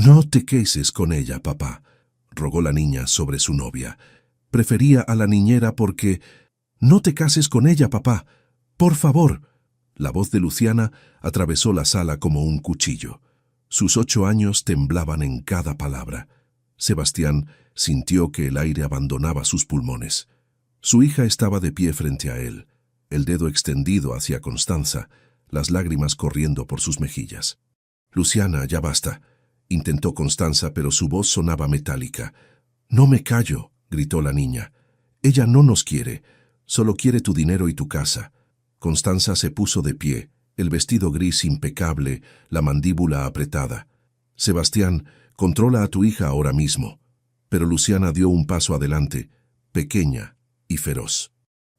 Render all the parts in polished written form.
No te cases con ella, papá, rogó la niña sobre su novia. Prefería a la niñera porque... No te cases con ella, papá. Por favor. La voz de Luciana atravesó la sala como un cuchillo. Sus 8 años temblaban en cada palabra. Sebastián sintió que el aire abandonaba sus pulmones. Su hija estaba de pie frente a él, el dedo extendido hacia Constanza, las lágrimas corriendo por sus mejillas. Luciana, ya basta, intentó Constanza, pero su voz sonaba metálica. No me callo, gritó la niña. Ella no nos quiere, solo quiere tu dinero y tu casa. Constanza se puso de pie, el vestido gris impecable, la mandíbula apretada. Sebastián, controla a tu hija ahora mismo. Pero Luciana dio un paso adelante, pequeña y feroz.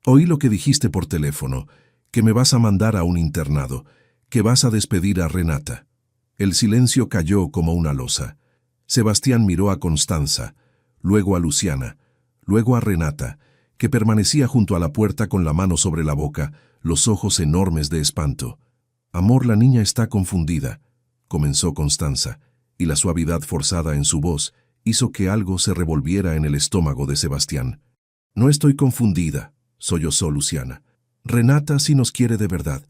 Oí lo que dijiste por teléfono, que me vas a mandar a un internado, que vas a despedir a Renata. El silencio cayó como una losa. Sebastián miró a Constanza, luego a Luciana, luego a Renata, que permanecía junto a la puerta con la mano sobre la boca, los ojos enormes de espanto. Amor, la niña está confundida, comenzó Constanza, y la suavidad forzada en su voz hizo que algo se revolviera en el estómago de Sebastián. No estoy confundida, sollozó Luciana. Renata sí nos quiere de verdad.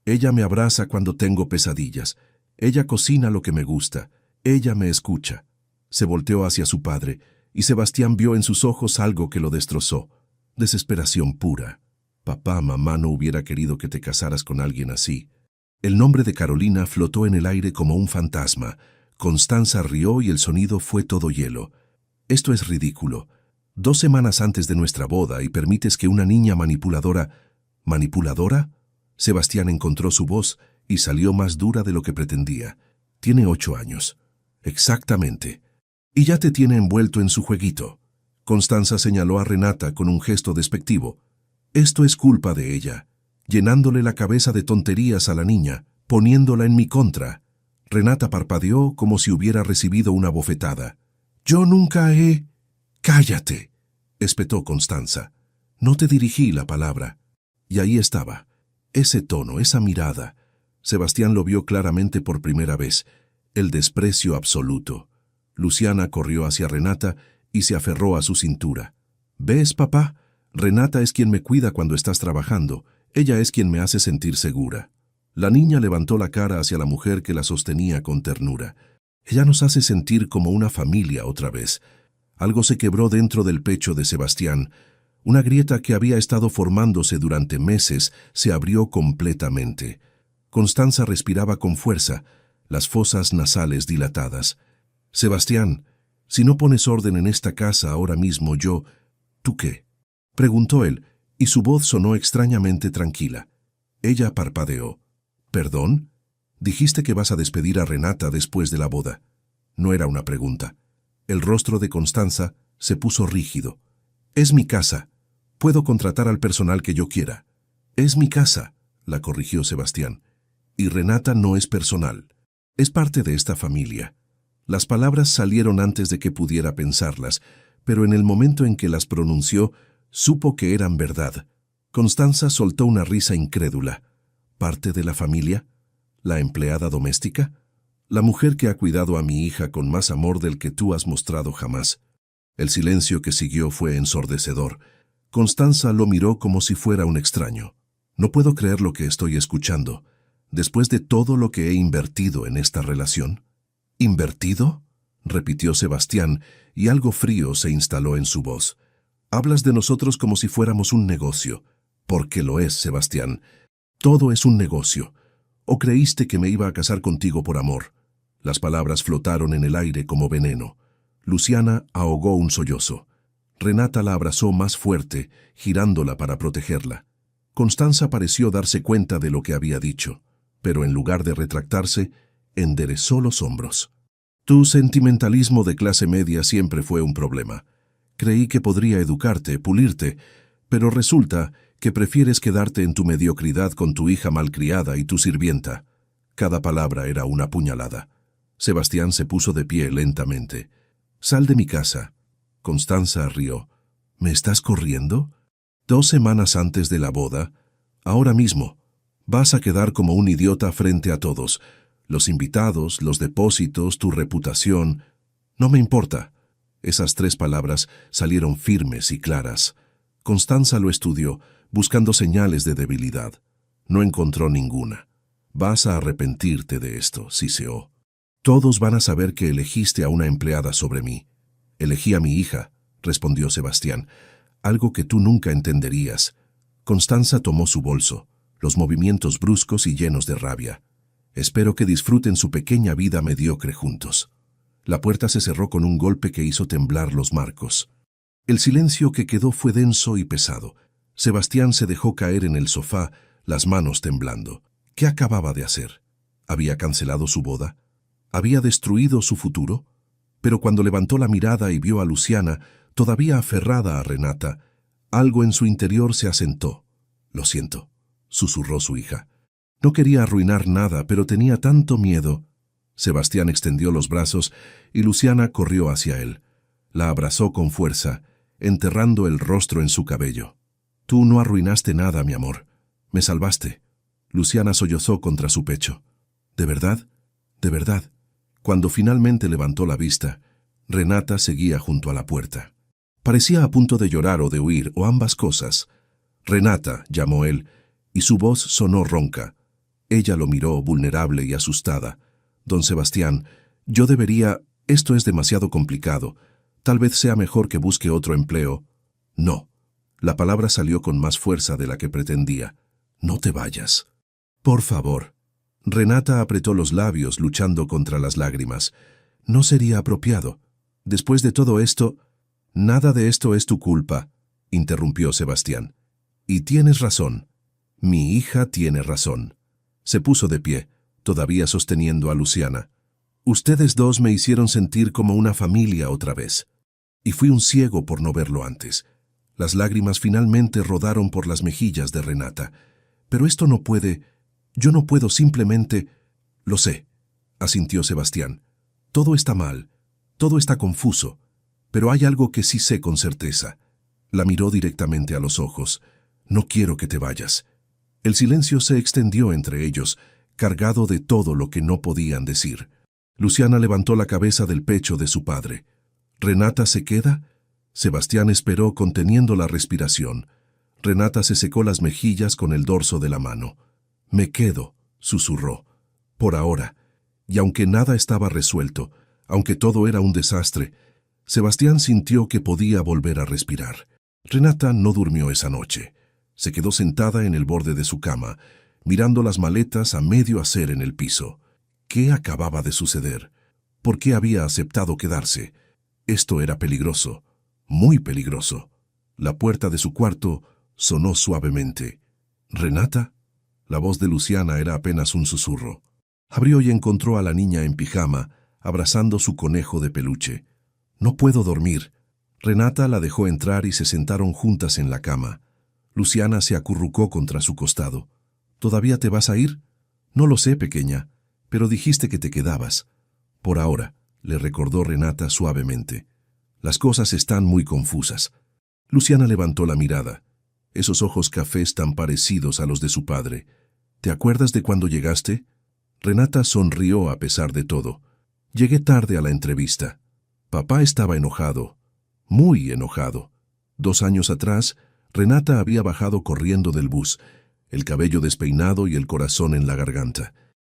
Ella me abraza cuando tengo pesadillas. Ella cocina lo que me gusta. Ella me escucha. Se volteó hacia su padre, y Sebastián vio en sus ojos algo que lo destrozó. Desesperación pura. Papá, mamá no hubiera querido que te casaras con alguien así. El nombre de Carolina flotó en el aire como un fantasma. Constanza rió y el sonido fue todo hielo. Esto es ridículo. 2 semanas antes de nuestra boda y permites que una niña manipuladora... ¿Manipuladora? Sebastián encontró su voz y salió más dura de lo que pretendía. Tiene 8 años. Exactamente. Y ya te tiene envuelto en su jueguito. Constanza señaló a Renata con un gesto despectivo. Esto es culpa de ella, llenándole la cabeza de tonterías a la niña, poniéndola en mi contra. Renata parpadeó como si hubiera recibido una bofetada. Yo nunca he... ¡Cállate!, espetó Constanza. No te dirigí la palabra. Y ahí estaba, ese tono, esa mirada. Sebastián lo vio claramente por primera vez, el desprecio absoluto. Luciana corrió hacia Renata y se aferró a su cintura. ¿Ves, papá? Renata es quien me cuida cuando estás trabajando. Ella es quien me hace sentir segura. La niña levantó la cara hacia la mujer que la sostenía con ternura. Ella nos hace sentir como una familia otra vez. Algo se quebró dentro del pecho de Sebastián. Una grieta que había estado formándose durante meses se abrió completamente. Constanza respiraba con fuerza, las fosas nasales dilatadas. Sebastián, si no pones orden en esta casa ahora mismo, yo... ¿Tú qué?, preguntó él, y su voz sonó extrañamente tranquila. Ella parpadeó. ¿Perdón? Dijiste que vas a despedir a Renata después de la boda. No era una pregunta. El rostro de Constanza se puso rígido. Es mi casa. Puedo contratar al personal que yo quiera. Es mi casa, la corrigió Sebastián. Y Renata no es personal. Es parte de esta familia. Las palabras salieron antes de que pudiera pensarlas, pero en el momento en que las pronunció, supo que eran verdad. Constanza soltó una risa incrédula. ¿Parte de la familia? ¿La empleada doméstica? La mujer que ha cuidado a mi hija con más amor del que tú has mostrado jamás. El silencio que siguió fue ensordecedor. Constanza lo miró como si fuera un extraño. No puedo creer lo que estoy escuchando. Después de todo lo que he invertido en esta relación. ¿Invertido?, repitió Sebastián, y algo frío se instaló en su voz. Hablas de nosotros como si fuéramos un negocio. Porque lo es, Sebastián. Todo es un negocio. ¿O creíste que me iba a casar contigo por amor? Las palabras flotaron en el aire como veneno. Luciana ahogó un sollozo. Renata la abrazó más fuerte, girándola para protegerla. Constanza pareció darse cuenta de lo que había dicho, pero en lugar de retractarse, enderezó los hombros. Tu sentimentalismo de clase media siempre fue un problema. Creí que podría educarte, pulirte, pero resulta que prefieres quedarte en tu mediocridad con tu hija malcriada y tu sirvienta. Cada palabra era una puñalada. Sebastián se puso de pie lentamente. Sal de mi casa. Constanza rió. ¿Me estás corriendo? 2 semanas antes de la boda. Ahora mismo. Vas a quedar como un idiota frente a todos. Los invitados, los depósitos, tu reputación. No me importa. Esas 3 palabras salieron firmes y claras. Constanza lo estudió, buscando señales de debilidad. No encontró ninguna. Vas a arrepentirte de esto, siseó. Todos van a saber que elegiste a una empleada sobre mí. Elegí a mi hija, respondió Sebastián. Algo que tú nunca entenderías. Constanza tomó su bolso, los movimientos bruscos y llenos de rabia. Espero que disfruten su pequeña vida mediocre juntos. La puerta se cerró con un golpe que hizo temblar los marcos. El silencio que quedó fue denso y pesado. Sebastián se dejó caer en el sofá, las manos temblando. ¿Qué acababa de hacer? ¿Había cancelado su boda? ¿Había destruido su futuro? Pero cuando levantó la mirada y vio a Luciana, todavía aferrada a Renata, algo en su interior se asentó. «Lo siento», susurró su hija. No quería arruinar nada, pero tenía tanto miedo. Sebastián extendió los brazos y Luciana corrió hacia él. La abrazó con fuerza, enterrando el rostro en su cabello. «Tú no arruinaste nada, mi amor. Me salvaste». Luciana sollozó contra su pecho. «¿De verdad? ¿De verdad?». Cuando finalmente levantó la vista, Renata seguía junto a la puerta. Parecía a punto de llorar o de huir, o ambas cosas. «Renata», llamó él, y su voz sonó ronca. Ella lo miró, vulnerable y asustada. «Don Sebastián, yo debería... Esto es demasiado complicado. Tal vez sea mejor que busque otro empleo». «No». La palabra salió con más fuerza de la que pretendía. «No te vayas. Por favor». Renata apretó los labios, luchando contra las lágrimas. «No sería apropiado. Después de todo esto...». «Nada de esto es tu culpa», interrumpió Sebastián. «Y tienes razón. Mi hija tiene razón». Se puso de pie, todavía sosteniendo a Luciana. «Ustedes dos me hicieron sentir como una familia otra vez. Y fui un ciego por no verlo antes». Las lágrimas finalmente rodaron por las mejillas de Renata. «Pero esto no puede... Yo no puedo simplemente...». «Lo sé», asintió Sebastián. «Todo está mal, todo está confuso, pero hay algo que sí sé con certeza». La miró directamente a los ojos. «No quiero que te vayas». El silencio se extendió entre ellos, cargado de todo lo que no podían decir. Luciana levantó la cabeza del pecho de su padre. «¿Renata se queda?». Sebastián esperó conteniendo la respiración. Renata se secó las mejillas con el dorso de la mano. «Me quedo», susurró. «Por ahora». Y aunque nada estaba resuelto, aunque todo era un desastre, Sebastián sintió que podía volver a respirar. Renata no durmió esa noche. Se quedó sentada en el borde de su cama, mirando las maletas a medio hacer en el piso. ¿Qué acababa de suceder? ¿Por qué había aceptado quedarse? Esto era peligroso, muy peligroso. La puerta de su cuarto sonó suavemente. «¿Renata?». La voz de Luciana era apenas un susurro. Abrió y encontró a la niña en pijama, abrazando su conejo de peluche. «No puedo dormir». Renata la dejó entrar y se sentaron juntas en la cama. Luciana se acurrucó contra su costado. «¿Todavía te vas a ir?». «No lo sé, pequeña, pero dijiste que te quedabas». «Por ahora», le recordó Renata suavemente. «Las cosas están muy confusas». Luciana levantó la mirada. Esos ojos cafés tan parecidos a los de su padre. «¿Te acuerdas de cuando llegaste?». Renata sonrió a pesar de todo. «Llegué tarde a la entrevista. Papá estaba enojado, muy enojado. 2 años atrás, Renata había bajado corriendo del bus, el cabello despeinado y el corazón en la garganta.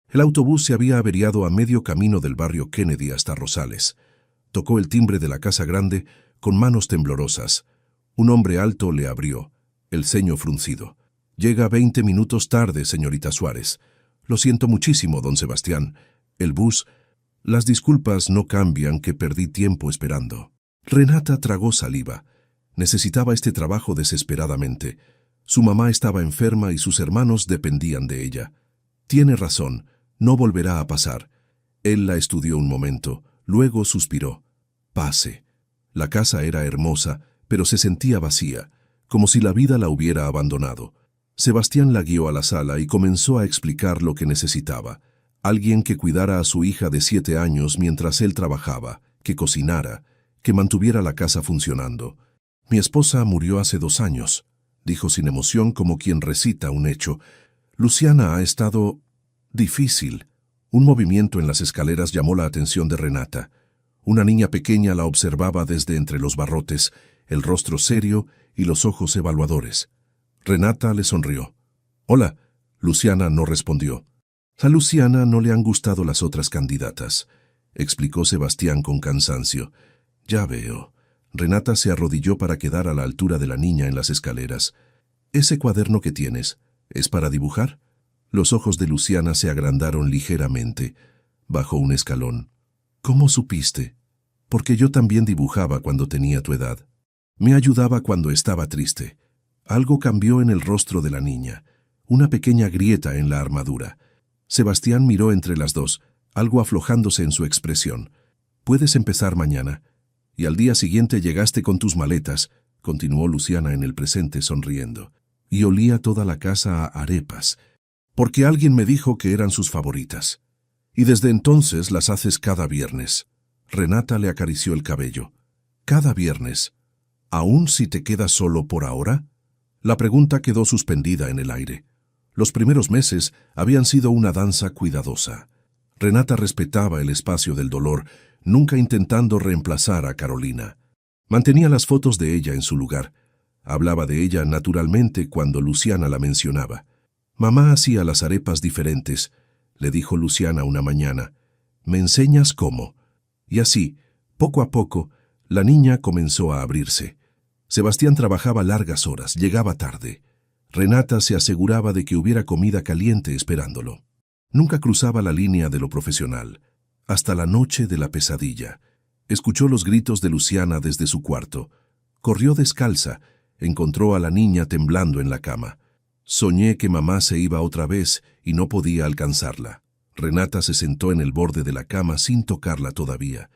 El autobús se había averiado a medio camino del barrio Kennedy hasta Rosales. Tocó el timbre de la casa grande con manos temblorosas. Un hombre alto le abrió, el ceño fruncido. «Llega 20 minutos tarde, señorita Suárez». «Lo siento muchísimo, don Sebastián. El bus...». «Las disculpas no cambian que perdí tiempo esperando». Renata tragó saliva. Necesitaba este trabajo desesperadamente. Su mamá estaba enferma y sus hermanos dependían de ella. «Tiene razón, no volverá a pasar». Él la estudió un momento, luego suspiró. «Pase». La casa era hermosa, pero se sentía vacía, como si la vida la hubiera abandonado. Sebastián la guió a la sala y comenzó a explicar lo que necesitaba. Alguien que cuidara a su hija de 7 años mientras él trabajaba, que cocinara, que mantuviera la casa funcionando. «Mi esposa murió hace 2 años», dijo sin emoción como quien recita un hecho. «Luciana ha estado... difícil, Un movimiento en las escaleras llamó la atención de Renata. Una niña pequeña la observaba desde entre los barrotes, el rostro serio y los ojos evaluadores. Renata le sonrió. «Hola». Luciana no respondió. A Luciana no le han gustado las otras candidatas, explicó Sebastián con cansancio. «Ya veo». Renata se arrodilló para quedar a la altura de la niña en las escaleras. «¿Ese cuaderno que tienes es para dibujar?» Los ojos de Luciana se agrandaron ligeramente. Bajó un escalón. «¿Cómo supiste?» «Porque yo también dibujaba cuando tenía tu edad. Me ayudaba cuando estaba triste». Algo cambió en el rostro de la niña. Una pequeña grieta en la armadura. Sebastián miró entre las dos, algo aflojándose en su expresión. «Puedes empezar mañana». «Y al día siguiente llegaste con tus maletas», continuó Luciana en el presente sonriendo. «Y olía toda la casa a arepas, porque alguien me dijo que eran sus favoritas. Y desde entonces las haces cada viernes». Renata le acarició el cabello. «¿Cada viernes? ¿Aún si te quedas solo por ahora?» La pregunta quedó suspendida en el aire. Los primeros meses habían sido una danza cuidadosa. Renata respetaba el espacio del dolor, nunca intentando reemplazar a Carolina. Mantenía las fotos de ella en su lugar. Hablaba de ella naturalmente cuando Luciana la mencionaba. «Mamá hacía las arepas diferentes», le dijo Luciana una mañana. «¿Me enseñas cómo?» Y así, poco a poco, la niña comenzó a abrirse. Sebastián trabajaba largas horas, llegaba tarde. Renata se aseguraba de que hubiera comida caliente esperándolo. Nunca cruzaba la línea de lo profesional. Hasta la noche de la pesadilla. Escuchó los gritos de Luciana desde su cuarto. Corrió descalza, encontró a la niña temblando en la cama. «Soñé que mamá se iba otra vez y no podía alcanzarla». Renata se sentó en el borde de la cama sin tocarla todavía.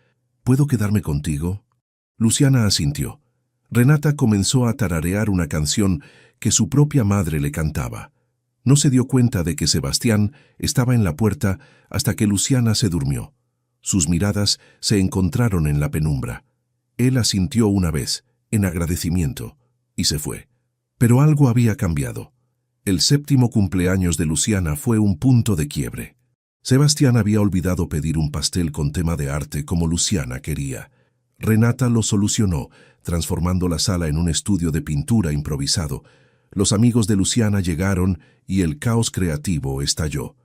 «¿Puedo quedarme contigo?» Luciana asintió. Renata comenzó a tararear una canción que su propia madre le cantaba. No se dio cuenta de que Sebastián estaba en la puerta hasta que Luciana se durmió. Sus miradas se encontraron en la penumbra. Él asintió una vez, en agradecimiento, y se fue. Pero algo había cambiado. El 7º cumpleaños de Luciana fue un punto de quiebre. Sebastián había olvidado pedir un pastel con tema de arte como Luciana quería. Renata lo solucionó, transformando la sala en un estudio de pintura improvisado. Los amigos de Luciana llegaron y el caos creativo estalló.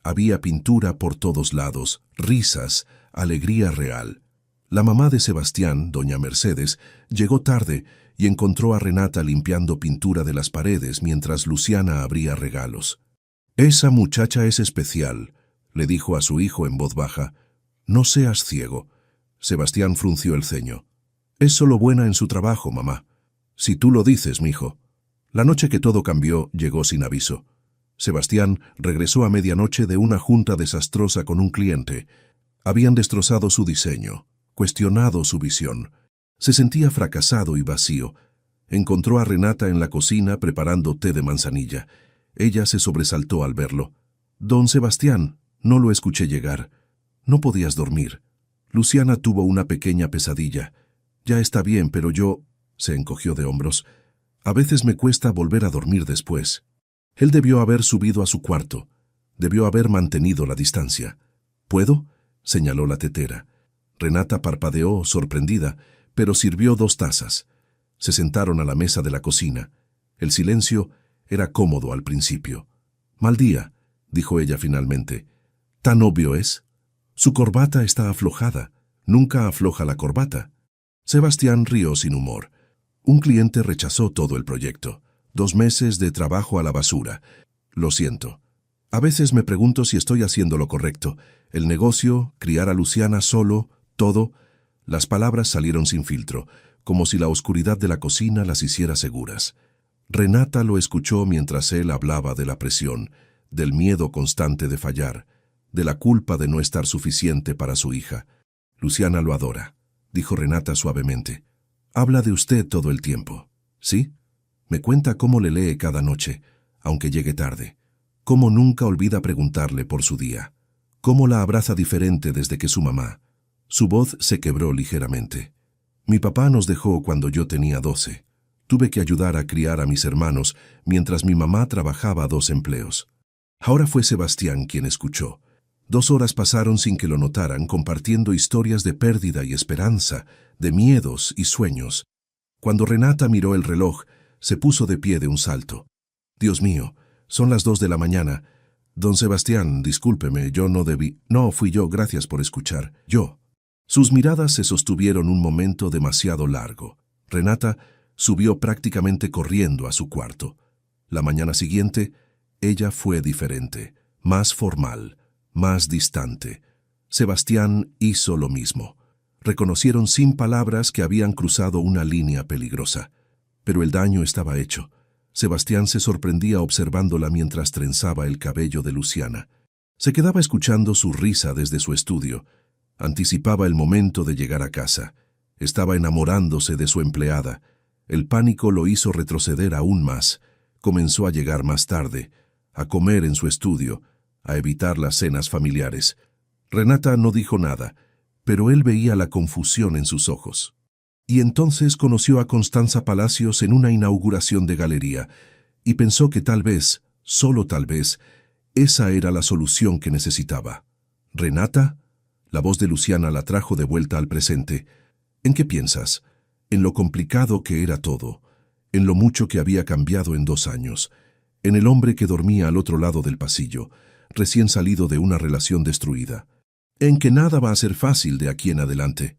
Había pintura por todos lados, risas, alegría real. La mamá de Sebastián, doña Mercedes, llegó tarde y encontró a Renata limpiando pintura de las paredes mientras Luciana abría regalos. «Esa muchacha es especial», le dijo a su hijo en voz baja. «No seas ciego». Sebastián frunció el ceño. «Es solo buena en su trabajo, mamá». «Si tú lo dices, mijo». La noche que todo cambió llegó sin aviso. Sebastián regresó a medianoche de una junta desastrosa con un cliente. Habían destrozado su diseño, cuestionado su visión. Se sentía fracasado y vacío. Encontró a Renata en la cocina preparando té de manzanilla. Ella se sobresaltó al verlo. «Don Sebastián, no lo escuché llegar. No podías dormir». Luciana tuvo una pequeña pesadilla. «Ya está bien, pero yo…» se encogió de hombros. «A veces me cuesta volver a dormir después». Él debió haber subido a su cuarto. Debió haber mantenido la distancia. «¿Puedo?», señaló la tetera. Renata parpadeó, sorprendida, pero sirvió 2 tazas. Se sentaron a la mesa de la cocina. El silencio era cómodo al principio. «Mal día», dijo ella finalmente. «¿Tan obvio es?». «Su corbata está aflojada. Nunca afloja la corbata». Sebastián rió sin humor. Un cliente rechazó todo el proyecto. 2 meses de trabajo a la basura. «Lo siento. A veces me pregunto si estoy haciendo lo correcto. El negocio, criar a Luciana solo, todo». Las palabras salieron sin filtro, como si la oscuridad de la cocina las hiciera seguras. Renata lo escuchó mientras él hablaba de la presión, del miedo constante de fallar, de la culpa de no estar suficiente para su hija. «Luciana lo adora», dijo Renata suavemente. «Habla de usted todo el tiempo, ¿sí? Me cuenta cómo le lee cada noche, aunque llegue tarde. Cómo nunca olvida preguntarle por su día. Cómo la abraza diferente desde que su mamá». Su voz se quebró ligeramente. «Mi papá nos dejó cuando yo tenía 12. Tuve que ayudar a criar a mis hermanos mientras mi mamá trabajaba 2 empleos». Ahora fue Sebastián quien escuchó. 2 horas pasaron sin que lo notaran, compartiendo historias de pérdida y esperanza, de miedos y sueños. Cuando Renata miró el reloj, se puso de pie de un salto. «Dios mío, son las 2 de la mañana. Don Sebastián, discúlpeme, yo no debí». «No, fui yo, gracias por escuchar. Yo». Sus miradas se sostuvieron un momento demasiado largo. Renata subió prácticamente corriendo a su cuarto. La mañana siguiente, ella fue diferente, más formal, más distante. Sebastián hizo lo mismo. Reconocieron sin palabras que habían cruzado una línea peligrosa. Pero el daño estaba hecho. Sebastián se sorprendía observándola mientras trenzaba el cabello de Luciana. Se quedaba escuchando su risa desde su estudio. Anticipaba el momento de llegar a casa. Estaba enamorándose de su empleada. El pánico lo hizo retroceder aún más. Comenzó a llegar más tarde, a comer en su estudio, a evitar las cenas familiares. Renata no dijo nada, pero él veía la confusión en sus ojos. Y entonces conoció a Constanza Palacios en una inauguración de galería, y pensó que tal vez, solo tal vez, esa era la solución que necesitaba. «¿Renata?» La voz de Luciana la trajo de vuelta al presente. «¿En qué piensas? En lo complicado que era todo, en lo mucho que había cambiado en 2 años, en el hombre que dormía al otro lado del pasillo, recién salido de una relación destruida, en que nada va a ser fácil de aquí en adelante.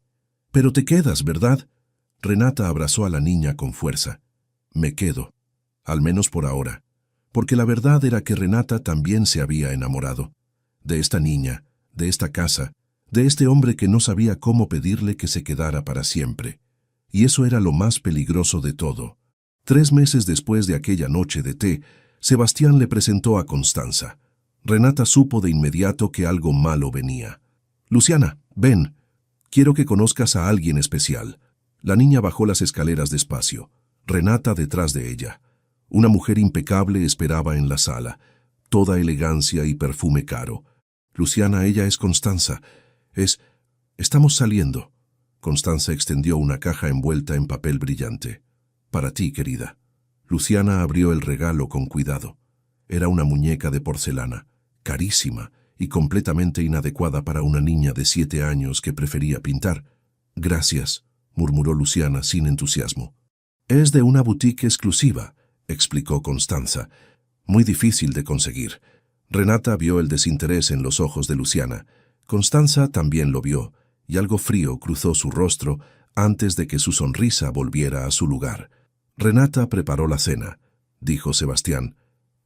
Pero te quedas, ¿verdad?» Renata abrazó a la niña con fuerza. «Me quedo, al menos por ahora», porque la verdad era que Renata también se había enamorado. De esta niña, de esta casa, de este hombre que no sabía cómo pedirle que se quedara para siempre. Y eso era lo más peligroso de todo. 3 meses después de aquella noche de té, Sebastián le presentó a Constanza. Renata supo de inmediato que algo malo venía. «Luciana, ven. Quiero que conozcas a alguien especial». La niña bajó las escaleras despacio. Renata detrás de ella. Una mujer impecable esperaba en la sala, toda elegancia y perfume caro. «Luciana, ella es Constanza. Estamos saliendo». Constanza extendió una caja envuelta en papel brillante. «Para ti, querida». Luciana abrió el regalo con cuidado. Era una muñeca de porcelana, carísima y completamente inadecuada para una niña de 7 años que prefería pintar. «Gracias», murmuró Luciana sin entusiasmo. «Es de una boutique exclusiva», explicó Constanza. «Muy difícil de conseguir». Renata vio el desinterés en los ojos de Luciana. Constanza también lo vio, y algo frío cruzó su rostro antes de que su sonrisa volviera a su lugar. «Renata preparó la cena», dijo Sebastián.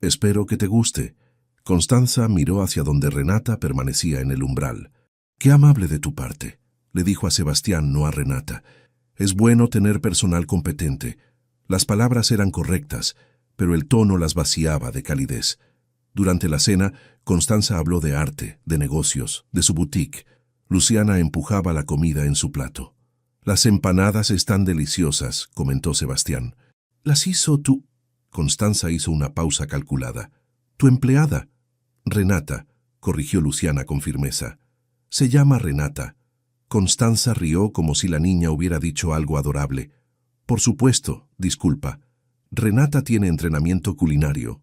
«Espero que te guste». Constanza miró hacia donde Renata permanecía en el umbral. «Qué amable de tu parte», le dijo a Sebastián, no a Renata. «Es bueno tener personal competente». Las palabras eran correctas, pero el tono las vaciaba de calidez. Durante la cena, Constanza habló de arte, de negocios, de su boutique. Luciana empujaba la comida en su plato. «Las empanadas están deliciosas», comentó Sebastián. «Las hizo tú». Constanza hizo una pausa calculada. «Tu empleada». «Renata», corrigió Luciana con firmeza. «Se llama Renata». Constanza rió como si la niña hubiera dicho algo adorable. «Por supuesto, disculpa. Renata tiene entrenamiento culinario».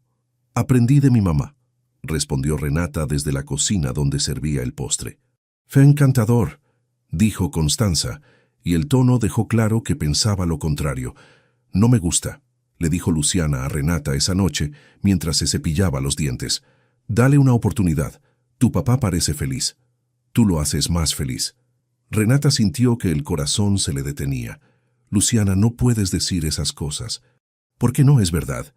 «Aprendí de mi mamá», respondió Renata desde la cocina donde servía el postre. «Fue encantador», dijo Constanza, y el tono dejó claro que pensaba lo contrario. «No me gusta», le dijo Luciana a Renata esa noche mientras se cepillaba los dientes. «Dale una oportunidad. Tu papá parece feliz. Tú lo haces más feliz». Renata sintió que el corazón se le detenía. «Luciana, no puedes decir esas cosas». «¿Por qué no es verdad?»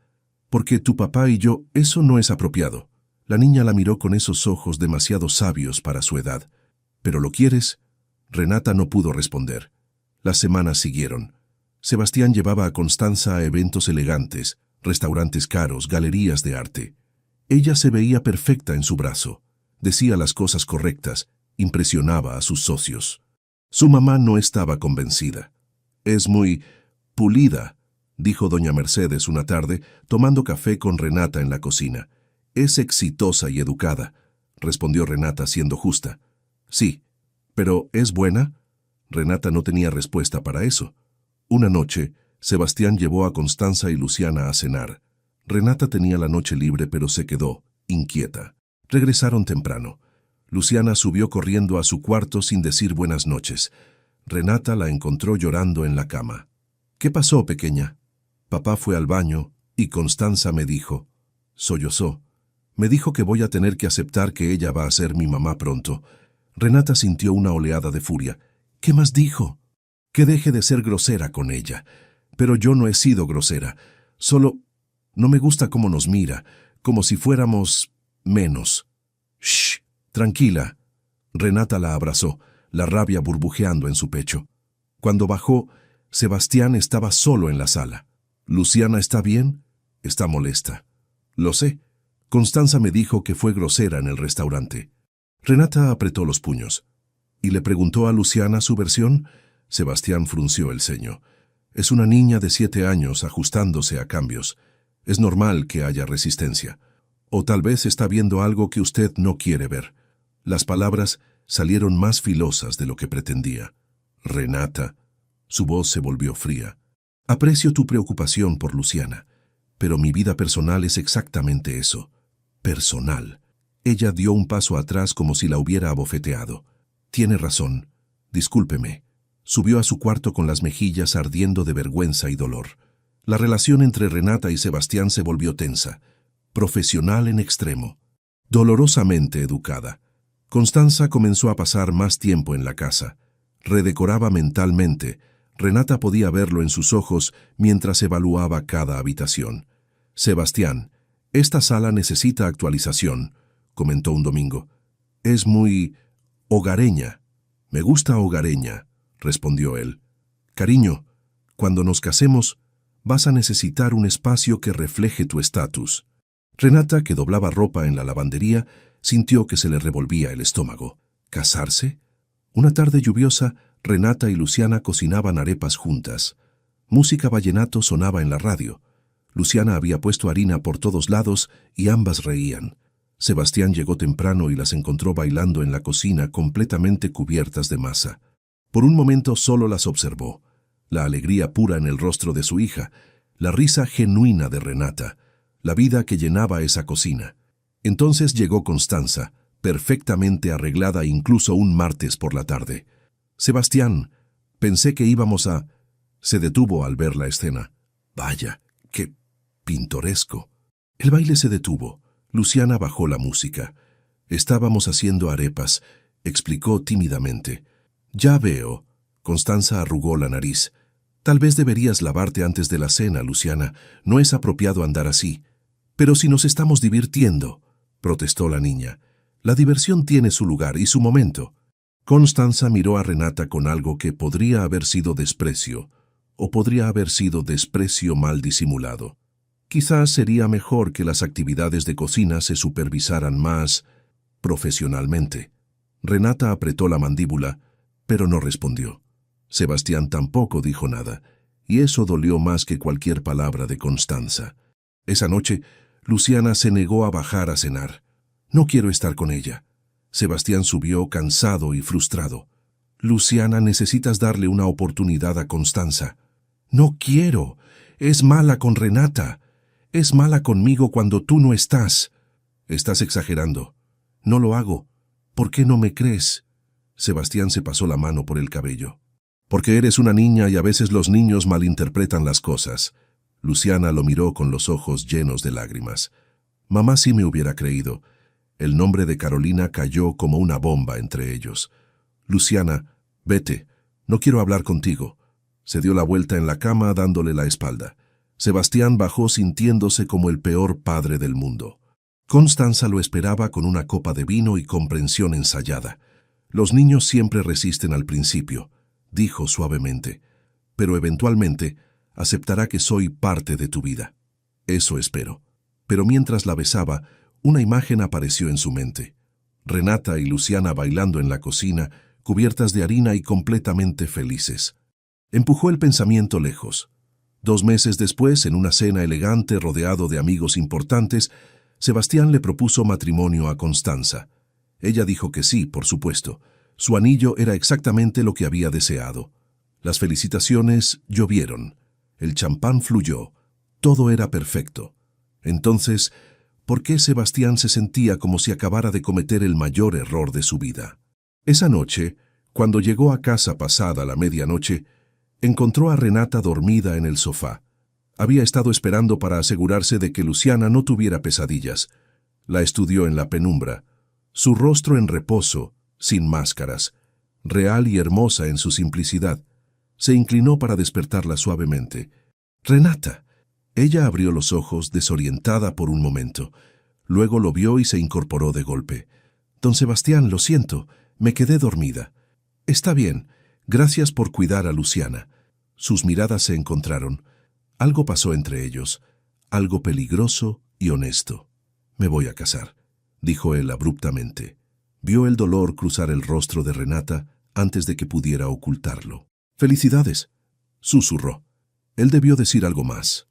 «Porque tu papá y yo, eso no es apropiado». La niña la miró con esos ojos demasiado sabios para su edad. «¿Pero lo quieres?» Renata no pudo responder. Las semanas siguieron. Sebastián llevaba a Constanza a eventos elegantes, restaurantes caros, galerías de arte. Ella se veía perfecta en su brazo. Decía las cosas correctas, impresionaba a sus socios. Su mamá no estaba convencida. «Es muy pulida», dijo doña Mercedes una tarde, tomando café con Renata en la cocina. «Es exitosa y educada», respondió Renata siendo justa. «Sí, pero ¿es buena?» Renata no tenía respuesta para eso. Una noche, Sebastián llevó a Constanza y Luciana a cenar. Renata tenía la noche libre, pero se quedó, inquieta. Regresaron temprano. Luciana subió corriendo a su cuarto sin decir buenas noches. Renata la encontró llorando en la cama. «¿Qué pasó, pequeña?» «Papá fue al baño y Constanza me dijo». Sollozó. «Me dijo que voy a tener que aceptar que ella va a ser mi mamá pronto». Renata sintió una oleada de furia. «¿Qué más dijo?» «Que deje de ser grosera con ella». «Pero yo no he sido grosera. Solo no me gusta cómo nos mira, como si fuéramos menos». «Shh, tranquila». Renata la abrazó, la rabia burbujeando en su pecho. Cuando bajó, Sebastián estaba solo en la sala. «¿Luciana está bien?» «Está molesta». «Lo sé. Constanza me dijo que fue grosera en el restaurante». Renata apretó los puños. ¿Y le preguntó a Luciana su versión? Sebastián frunció el ceño. Es una niña de 7 años ajustándose a cambios. Es normal que haya resistencia. O tal vez está viendo algo que usted no quiere ver. Las palabras salieron más filosas de lo que pretendía. «Renata». Su voz se volvió fría. «Aprecio tu preocupación por Luciana, pero mi vida personal es exactamente eso. Personal». Ella dio un paso atrás como si la hubiera abofeteado. «Tiene razón. Discúlpeme». Subió a su cuarto con las mejillas ardiendo de vergüenza y dolor. La relación entre Renata y Sebastián se volvió tensa, profesional en extremo, dolorosamente educada. Constanza comenzó a pasar más tiempo en la casa. Redecoraba mentalmente. Renata podía verlo en sus ojos mientras evaluaba cada habitación. «Sebastián, esta sala necesita actualización», comentó un domingo. «Es muy hogareña». «Me gusta hogareña», respondió él. «Cariño, cuando nos casemos, vas a necesitar un espacio que refleje tu estatus». Renata, que doblaba ropa en la lavandería, sintió que se le revolvía el estómago. ¿Casarse? Una tarde lluviosa, Renata y Luciana cocinaban arepas juntas. Música vallenato sonaba en la radio. Luciana había puesto harina por todos lados y ambas reían. Sebastián llegó temprano y las encontró bailando en la cocina completamente cubiertas de masa. Por un momento solo las observó. La alegría pura en el rostro de su hija, la risa genuina de Renata, la vida que llenaba esa cocina. Entonces llegó Constanza, perfectamente arreglada incluso un martes por la tarde. «Sebastián, pensé que íbamos a...» Se detuvo al ver la escena. «Vaya, qué pintoresco». El baile se detuvo. Luciana bajó la música. «Estábamos haciendo arepas», explicó tímidamente. «Ya veo». Constanza arrugó la nariz. «Tal vez deberías lavarte antes de la cena, Luciana. No es apropiado andar así». «Pero si nos estamos divirtiendo», protestó la niña. «La diversión tiene su lugar y su momento». Constanza miró a Renata con algo que podría haber sido desprecio, o podría haber sido desprecio mal disimulado. Quizás sería mejor que las actividades de cocina se supervisaran más profesionalmente. Renata apretó la mandíbula, pero no respondió. Sebastián tampoco dijo nada, y eso dolió más que cualquier palabra de Constanza. Esa noche, Luciana se negó a bajar a cenar. «No quiero estar con ella». Sebastián subió cansado y frustrado. «Luciana, necesitas darle una oportunidad a Constanza». «No quiero. Es mala con Renata. Es mala conmigo cuando tú no estás». «Estás exagerando». «No lo hago. ¿Por qué no me crees?» Sebastián se pasó la mano por el cabello. «Porque eres una niña y a veces los niños malinterpretan las cosas». Luciana lo miró con los ojos llenos de lágrimas. «Mamá sí me hubiera creído». El nombre de Carolina cayó como una bomba entre ellos. «Luciana, vete. No quiero hablar contigo». Se dio la vuelta en la cama dándole la espalda. Sebastián bajó sintiéndose como el peor padre del mundo. Constanza lo esperaba con una copa de vino y comprensión ensayada. «Los niños siempre resisten al principio», dijo suavemente, «pero eventualmente aceptará que soy parte de tu vida». «Eso espero». Pero mientras la besaba, una imagen apareció en su mente. Renata y Luciana bailando en la cocina, cubiertas de harina y completamente felices. Empujó el pensamiento lejos. 2 meses después, en una cena elegante rodeado de amigos importantes, Sebastián le propuso matrimonio a Constanza. Ella dijo que sí, por supuesto. Su anillo era exactamente lo que había deseado. Las felicitaciones llovieron. El champán fluyó. Todo era perfecto. Entonces, ¿Por qué Sebastián se sentía como si acabara de cometer el mayor error de su vida? Esa noche, cuando llegó a casa pasada la medianoche, encontró a Renata dormida en el sofá. Había estado esperando para asegurarse de que Luciana no tuviera pesadillas. La estudió en la penumbra, su rostro en reposo, sin máscaras, real y hermosa en su simplicidad. Se inclinó para despertarla suavemente. «Renata». Ella abrió los ojos, desorientada por un momento. Luego lo vio y se incorporó de golpe. «Don Sebastián, lo siento, me quedé dormida». «Está bien, gracias por cuidar a Luciana». Sus miradas se encontraron. Algo pasó entre ellos, algo peligroso y honesto. «Me voy a casar», dijo él abruptamente. Vio el dolor cruzar el rostro de Renata antes de que pudiera ocultarlo. «Felicidades», susurró. Él debió decir algo más.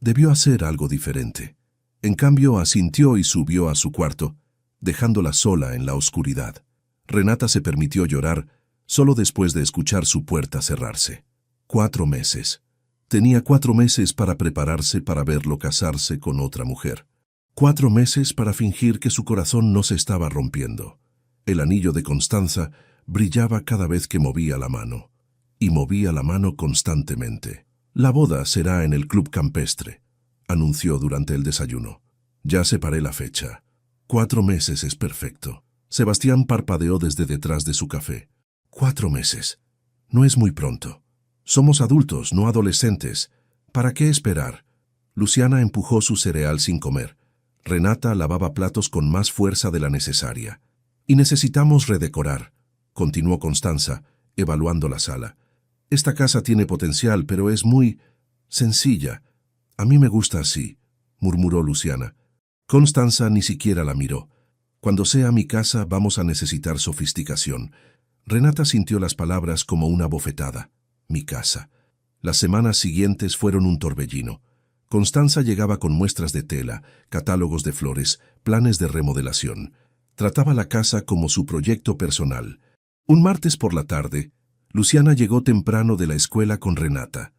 Debió hacer algo diferente. En cambio, asintió y subió a su cuarto, dejándola sola en la oscuridad. Renata se permitió llorar solo después de escuchar su puerta cerrarse. 4 meses. Tenía 4 meses para prepararse para verlo casarse con otra mujer. 4 meses para fingir que su corazón no se estaba rompiendo. El anillo de Constanza brillaba cada vez que movía la mano. Y movía la mano constantemente. «La boda será en el club campestre», anunció durante el desayuno. «Ya separé la fecha. 4 meses es perfecto». Sebastián parpadeó desde detrás de su café. 4 meses. No es muy pronto. Somos adultos, no adolescentes. ¿Para qué esperar? Luciana empujó su cereal sin comer. Renata lavaba platos con más fuerza de la necesaria. «Y necesitamos redecorar», continuó Constanza, evaluando la sala. «Esta casa tiene potencial, pero es muy sencilla. A mí me gusta así», murmuró Luciana. Constanza ni siquiera la miró. «Cuando sea mi casa vamos a necesitar sofisticación». Renata sintió las palabras como una bofetada. Mi casa. Las semanas siguientes fueron un torbellino. Constanza llegaba con muestras de tela, catálogos de flores, planes de remodelación. Trataba la casa como su proyecto personal. Un martes por la tarde, Luciana llegó temprano de la escuela con Renata.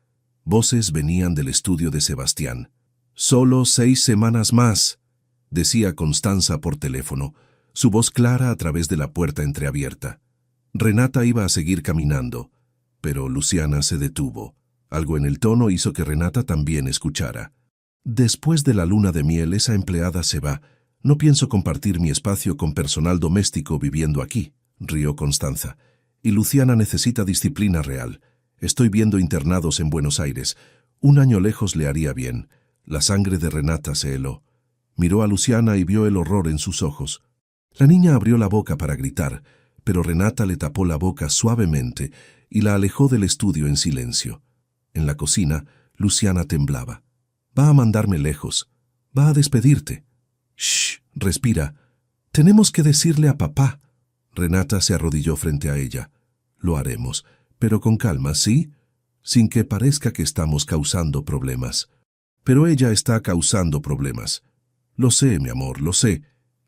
Voces venían del estudio de Sebastián. «Solo 6 semanas más», decía Constanza por teléfono, su voz clara a través de la puerta entreabierta. Renata iba a seguir caminando, pero Luciana se detuvo. Algo en el tono hizo que Renata también escuchara. «Después de la luna de miel, esa empleada se va. No pienso compartir mi espacio con personal doméstico viviendo aquí», rió Constanza. «Y Luciana necesita disciplina real. Estoy viendo internados en Buenos Aires. 1 año lejos le haría bien». La sangre de Renata se heló. Miró a Luciana y vio el horror en sus ojos. La niña abrió la boca para gritar, pero Renata le tapó la boca suavemente y la alejó del estudio en silencio. En la cocina, Luciana temblaba. «Va a mandarme lejos. Va a despedirte». «Shh, respira. Tenemos que decirle a papá». Renata se arrodilló frente a ella. «Lo haremos, pero con calma, ¿sí? Sin que parezca que estamos causando problemas». «Pero ella está causando problemas». «Lo sé, mi amor, lo sé».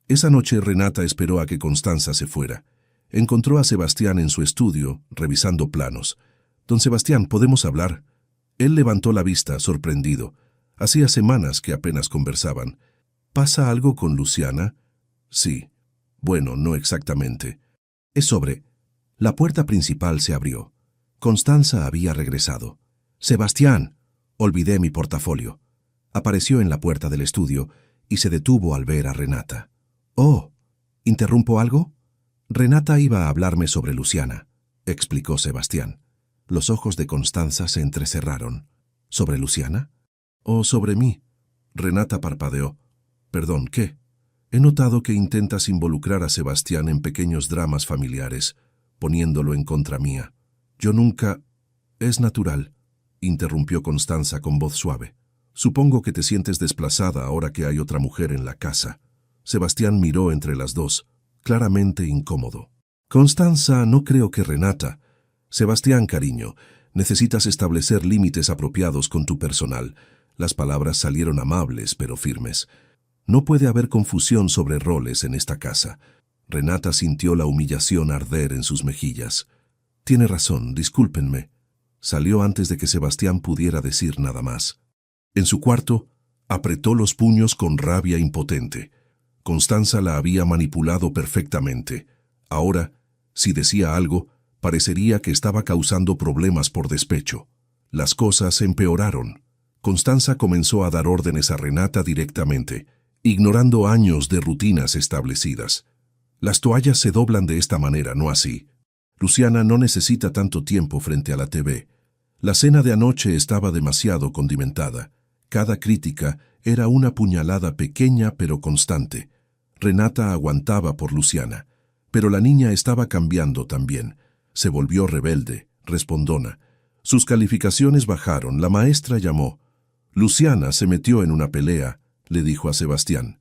Esa noche Renata esperó a que Constanza se fuera. Encontró a Sebastián en su estudio, revisando planos. «Don Sebastián, ¿podemos hablar?» Él levantó la vista, sorprendido. Hacía semanas que apenas conversaban. «¿Pasa algo con Luciana?» «Sí». «Bueno, no exactamente». «Es sobre...» La puerta principal se abrió. Constanza había regresado. «Sebastián, olvidé mi portafolio». Apareció en la puerta del estudio y se detuvo al ver a Renata. «Oh, ¿interrumpo algo?» «Renata iba a hablarme sobre Luciana», explicó Sebastián. Los ojos de Constanza se entrecerraron. «¿Sobre Luciana? ¿O sobre mí?» Renata parpadeó. «Perdón, ¿qué?» «He notado que intentas involucrar a Sebastián en pequeños dramas familiares, poniéndolo en contra mía. Yo nunca...» «Es natural», interrumpió Constanza con voz suave. «Supongo que te sientes desplazada ahora que hay otra mujer en la casa». Sebastián miró entre las dos, claramente incómodo. «Constanza, no creo que Renata...» «Sebastián, cariño, necesitas establecer límites apropiados con tu personal». Las palabras salieron amables pero firmes. «No puede haber confusión sobre roles en esta casa». Renata sintió la humillación arder en sus mejillas. «Tiene razón, discúlpenme». Salió antes de que Sebastián pudiera decir nada más. En su cuarto, Apretó los puños con rabia impotente. Constanza la había manipulado perfectamente. Ahora, si decía algo, parecería que estaba causando problemas por despecho. Las cosas empeoraron. Constanza comenzó a dar órdenes a Renata directamente, ignorando años de rutinas establecidas. Las toallas se doblan de esta manera, no así. Luciana no necesita tanto tiempo frente a la TV. La cena de anoche estaba demasiado condimentada. Cada crítica era una puñalada pequeña pero constante. Renata aguantaba por Luciana, pero la niña estaba cambiando también. Se volvió rebelde, respondona. Sus calificaciones bajaron, la maestra llamó. Luciana se metió en una pelea, le dijo a Sebastián.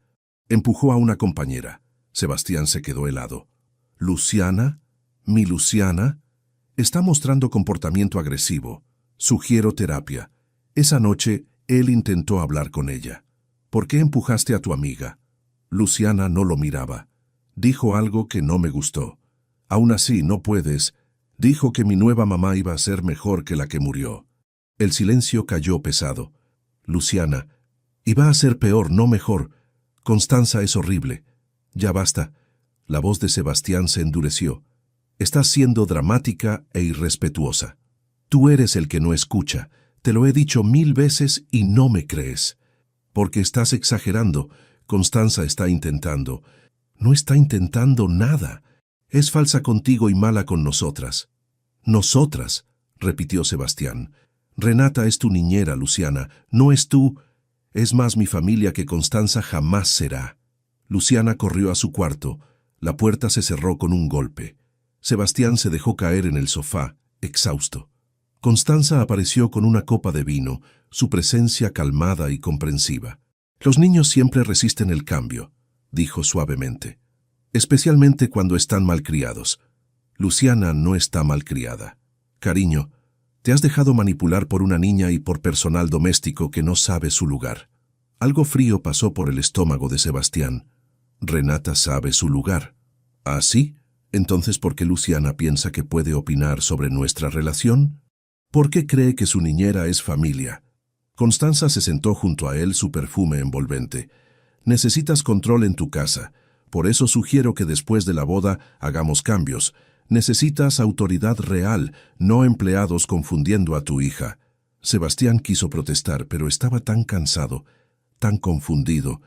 Empujó a una compañera. Sebastián se quedó helado. ¿Luciana? ¿Mi Luciana? Está mostrando comportamiento agresivo. Sugiero terapia. Esa noche, él intentó hablar con ella. ¿Por qué empujaste a tu amiga? Luciana no lo miraba. Dijo algo que no me gustó. Aún así, no puedes. Dijo que mi nueva mamá iba a ser mejor que la que murió. El silencio cayó pesado. Luciana, iba a ser peor, no mejor. Constanza es horrible. Ya basta. La voz de Sebastián se endureció. Estás siendo dramática e irrespetuosa. Tú eres el que no escucha. Te lo he dicho 1000 veces y no me crees. Porque estás exagerando. Constanza está intentando. No está intentando nada. Es falsa contigo y mala con nosotras. Nosotras, repitió Sebastián. Renata es tu niñera, Luciana. No es tú. Es más mi familia que Constanza jamás será. Luciana corrió a su cuarto. La puerta se cerró con un golpe. Sebastián se dejó caer en el sofá, exhausto. Constanza apareció con una copa de vino, su presencia calmada y comprensiva. Los niños siempre resisten el cambio, dijo suavemente, especialmente cuando están malcriados. Luciana no está malcriada. Cariño, te has dejado manipular por una niña y por personal doméstico que no sabe su lugar. Algo frío pasó por el estómago de Sebastián. Renata sabe su lugar. ¿Ah, sí? Entonces, ¿por qué Luciana piensa que puede opinar sobre nuestra relación? ¿Por qué cree que su niñera es familia? Constanza se sentó junto a él, su perfume envolvente. Necesitas control en tu casa. Por eso sugiero que después de la boda hagamos cambios. Necesitas autoridad real, no empleados confundiendo a tu hija. Sebastián quiso protestar, pero estaba tan cansado, tan confundido.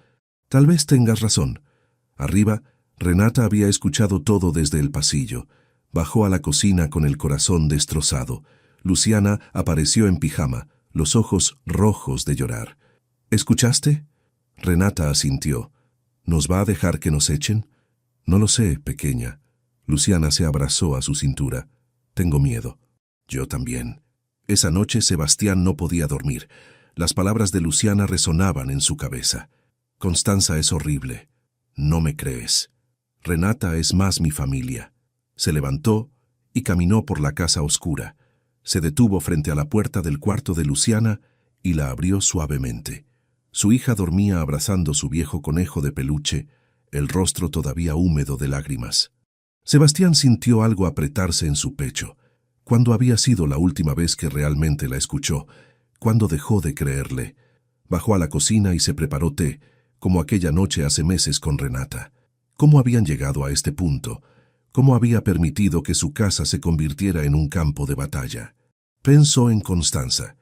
Tal vez tengas razón. Arriba, Renata había escuchado todo desde el pasillo. Bajó a la cocina con el corazón destrozado. Luciana apareció en pijama, los ojos rojos de llorar. ¿Escuchaste? Renata asintió. ¿Nos va a dejar que nos echen? No lo sé, pequeña. Luciana se abrazó a su cintura. Tengo miedo. Yo también. Esa noche Sebastián no podía dormir. Las palabras de Luciana resonaban en su cabeza. Constanza es horrible. No me crees. Renata es más mi familia. Se levantó y caminó por la casa oscura. Se detuvo frente a la puerta del cuarto de Luciana y la abrió suavemente. Su hija dormía abrazando su viejo conejo de peluche, el rostro todavía húmedo de lágrimas. Sebastián sintió algo apretarse en su pecho. ¿Cuándo había sido la última vez que realmente la escuchó? ¿Cuándo dejó de creerle? Bajó a la cocina y se preparó té, como aquella noche hace meses con Renata. ¿Cómo habían llegado a este punto? ¿Cómo había permitido que su casa se convirtiera en un campo de batalla? Pensó en Constanza.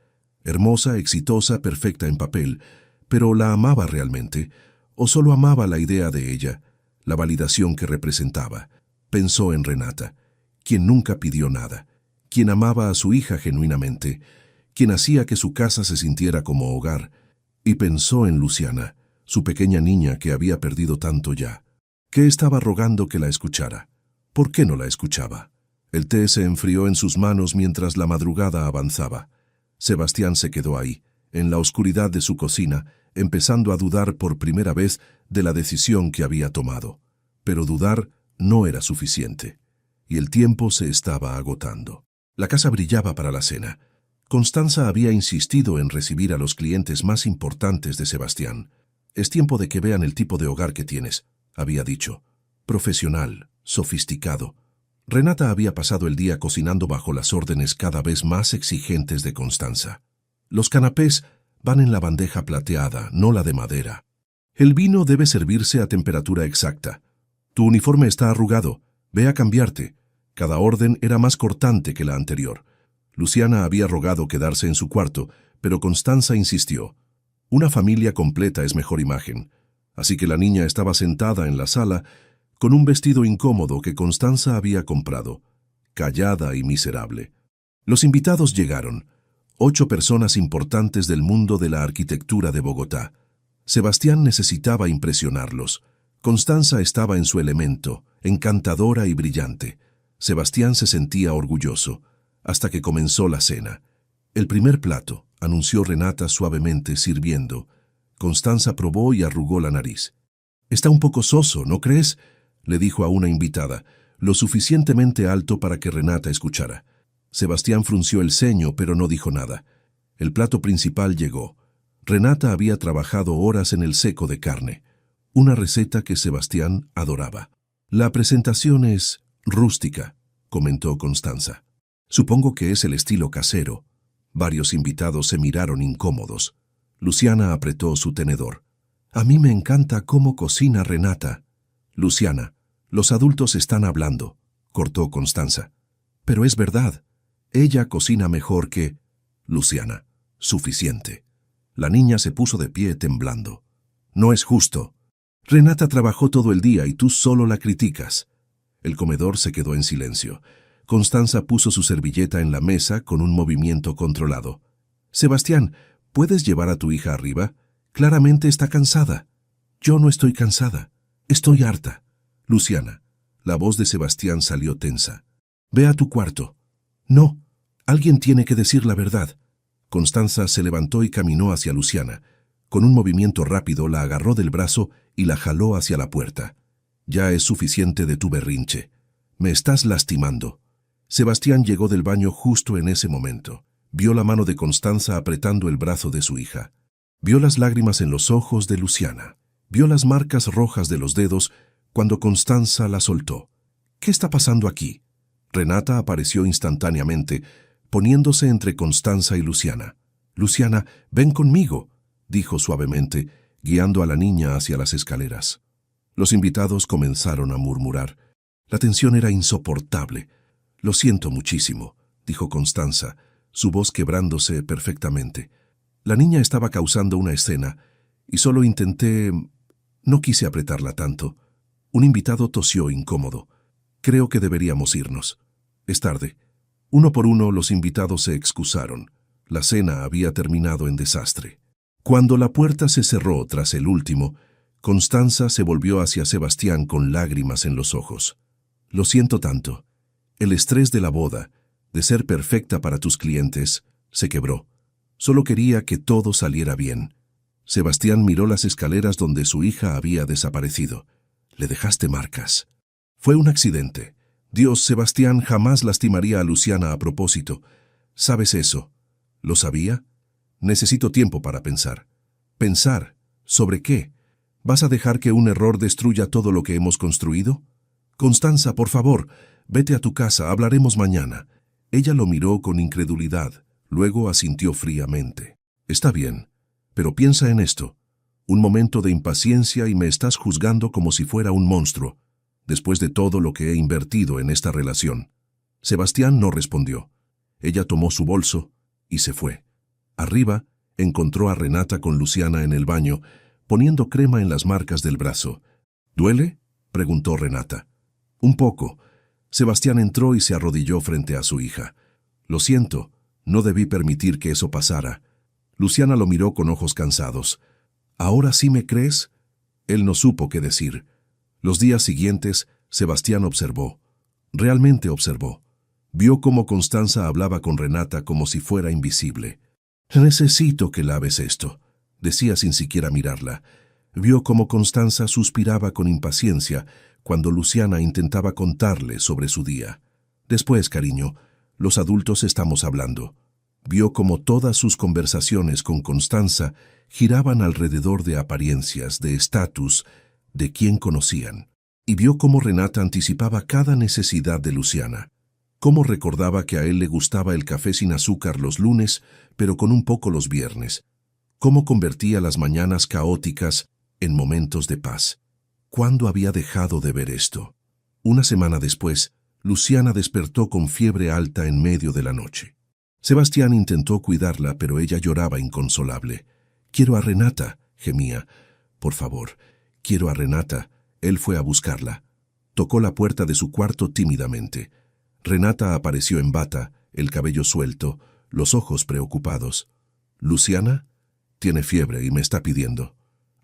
Hermosa, exitosa, perfecta en papel, pero ¿la amaba realmente? ¿O solo amaba la idea de ella, la validación que representaba? Pensó en Renata, quien nunca pidió nada, quien amaba a su hija genuinamente, quien hacía que su casa se sintiera como hogar, y pensó en Luciana, su pequeña niña que había perdido tanto ya. ¿Qué estaba rogando que la escuchara? ¿Por qué no la escuchaba? El té se enfrió en sus manos mientras la madrugada avanzaba. Sebastián se quedó ahí, en la oscuridad de su cocina, empezando a dudar por primera vez de la decisión que había tomado. Pero dudar no era suficiente, y el tiempo se estaba agotando. La casa brillaba para la cena. Constanza había insistido en recibir a los clientes más importantes de Sebastián. «Es tiempo de que vean el tipo de hogar que tienes», había dicho. Profesional, sofisticado. Renata había pasado el día cocinando bajo las órdenes cada vez más exigentes de Constanza. Los canapés van en la bandeja plateada, no la de madera. El vino debe servirse a temperatura exacta. Tu uniforme está arrugado. Ve a cambiarte. Cada orden era más cortante que la anterior. Luciana había rogado quedarse en su cuarto, pero Constanza insistió. Una familia completa es mejor imagen. Así que la niña estaba sentada en la sala con un vestido incómodo que Constanza había comprado, callada y miserable. Los invitados llegaron, 8 personas importantes del mundo de la arquitectura de Bogotá. Sebastián necesitaba impresionarlos. Constanza estaba en su elemento, encantadora y brillante. Sebastián se sentía orgulloso, hasta que comenzó la cena. El primer plato, anunció Renata suavemente, sirviendo. Constanza probó y arrugó la nariz. «Está un poco soso, ¿no crees?», le dijo a una invitada, lo suficientemente alto para que Renata escuchara. Sebastián frunció el ceño, pero no dijo nada. El plato principal llegó. Renata había trabajado horas en el seco de carne, una receta que Sebastián adoraba. «La presentación es rústica», comentó Constanza. «Supongo que es el estilo casero». Varios invitados se miraron incómodos. Luciana apretó su tenedor. «A mí me encanta cómo cocina Renata». «Luciana, los adultos están hablando», cortó Constanza. «Pero es verdad. Ella cocina mejor que...». «Luciana, suficiente». La niña se puso de pie temblando. «No es justo. Renata trabajó todo el día y tú solo la criticas». El comedor se quedó en silencio. Constanza puso su servilleta en la mesa con un movimiento controlado. «Sebastián, ¿puedes llevar a tu hija arriba? Claramente está cansada». «Yo no estoy cansada. Estoy harta». «Luciana». La voz de Sebastián salió tensa. «Ve a tu cuarto». «No. Alguien tiene que decir la verdad». Constanza se levantó y caminó hacia Luciana. Con un movimiento rápido la agarró del brazo y la jaló hacia la puerta. «Ya es suficiente de tu berrinche. Me estás lastimando». Sebastián llegó del baño justo en ese momento. Vio la mano de Constanza apretando el brazo de su hija. Vio las lágrimas en los ojos de Luciana. Vio las marcas rojas de los dedos cuando Constanza la soltó. «¿Qué está pasando aquí?» Renata apareció instantáneamente, poniéndose entre Constanza y Luciana. «Luciana, ven conmigo», dijo suavemente, guiando a la niña hacia las escaleras. Los invitados comenzaron a murmurar. La tensión era insoportable. «Lo siento muchísimo», dijo Constanza, su voz quebrándose perfectamente. «La niña estaba causando una escena, y solo intenté... No quise apretarla tanto». Un invitado tosió incómodo. «Creo que deberíamos irnos. Es tarde». Uno por uno los invitados se excusaron. La cena había terminado en desastre. Cuando la puerta se cerró tras el último, Constanza se volvió hacia Sebastián con lágrimas en los ojos. «Lo siento tanto. El estrés de la boda, de ser perfecta para tus clientes, se quebró. Solo quería que todo saliera bien». Sebastián miró las escaleras donde su hija había desaparecido. «Le dejaste marcas». «Fue un accidente. Dios, Sebastián jamás lastimaría a Luciana a propósito. ¿Sabes eso?» «¿Lo sabía?» «Necesito tiempo para pensar». «¿Pensar? ¿Sobre qué? ¿Vas a dejar que un error destruya todo lo que hemos construido?» «Constanza, por favor, vete a tu casa, hablaremos mañana». Ella lo miró con incredulidad, luego asintió fríamente. «Está bien, pero piensa en esto. Un momento de impaciencia y me estás juzgando como si fuera un monstruo, después de todo lo que he invertido en esta relación». Sebastián no respondió. Ella tomó su bolso y se fue. Arriba, encontró a Renata con Luciana en el baño, poniendo crema en las marcas del brazo. «¿Duele?», preguntó Renata. «Un poco». Sebastián entró y se arrodilló frente a su hija. «Lo siento, no debí permitir que eso pasara». Luciana lo miró con ojos cansados. «¿Ahora sí me crees?». Él no supo qué decir. Los días siguientes, Sebastián observó. Realmente observó. Vio cómo Constanza hablaba con Renata como si fuera invisible. «Necesito que laves esto», decía sin siquiera mirarla. Vio cómo Constanza suspiraba con impaciencia cuando Luciana intentaba contarle sobre su día. «Después, cariño, los adultos estamos hablando». Vio cómo todas sus conversaciones con Constanza giraban alrededor de apariencias, de estatus, de quién conocían. Y vio cómo Renata anticipaba cada necesidad de Luciana. Cómo recordaba que a él le gustaba el café sin azúcar los lunes, pero con un poco los viernes. cómo convertía las mañanas caóticas en momentos de paz. ¿Cuándo había dejado de ver esto? Una semana después, Luciana despertó con fiebre alta en medio de la noche. Sebastián intentó cuidarla, pero ella lloraba inconsolable. «Quiero a Renata», gemía. «Por favor, quiero a Renata». Él fue a buscarla. Tocó la puerta de su cuarto tímidamente. Renata apareció en bata, el cabello suelto, los ojos preocupados. «¿Luciana?» «Tiene fiebre y me está pidiendo».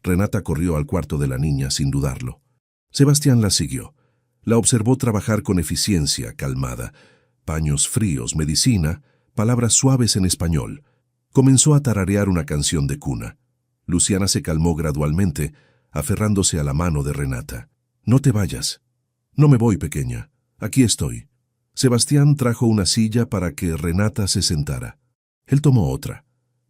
Renata corrió al cuarto de la niña sin dudarlo. Sebastián la siguió. La observó trabajar con eficiencia, calmada. Paños fríos, medicina, palabras suaves en español. Comenzó a tararear una canción de cuna. Luciana se calmó gradualmente, aferrándose a la mano de Renata. «No te vayas». «No me voy, pequeña. Aquí estoy». Sebastián trajo una silla para que Renata se sentara. Él tomó otra.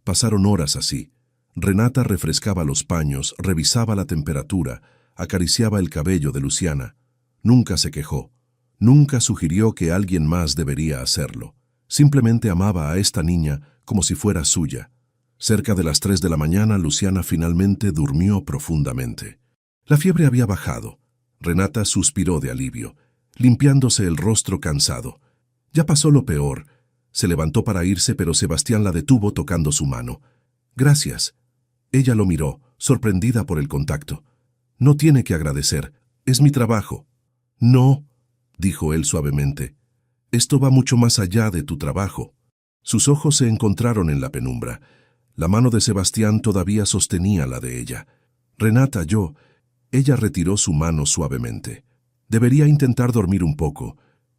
Pasaron horas así. Renata refrescaba los paños, revisaba la temperatura, acariciaba el cabello de Luciana. Nunca se quejó. Nunca sugirió que alguien más debería hacerlo. Simplemente amaba a esta niña como si fuera suya. Cerca de las 3 de la mañana, Luciana finalmente durmió profundamente. La fiebre había bajado. Renata suspiró de alivio, limpiándose el rostro cansado. Ya pasó lo peor. Se levantó para irse, pero Sebastián la detuvo tocando su mano. «Gracias». Ella lo miró, sorprendida por el contacto. «No tiene que agradecer. Es mi trabajo». «No», dijo él suavemente. «Esto va mucho más allá de tu trabajo». Sus ojos se encontraron en la penumbra. La mano de Sebastián todavía sostenía la de ella. «Renata, yo...» Ella retiró su mano suavemente. «Debería intentar dormir un poco.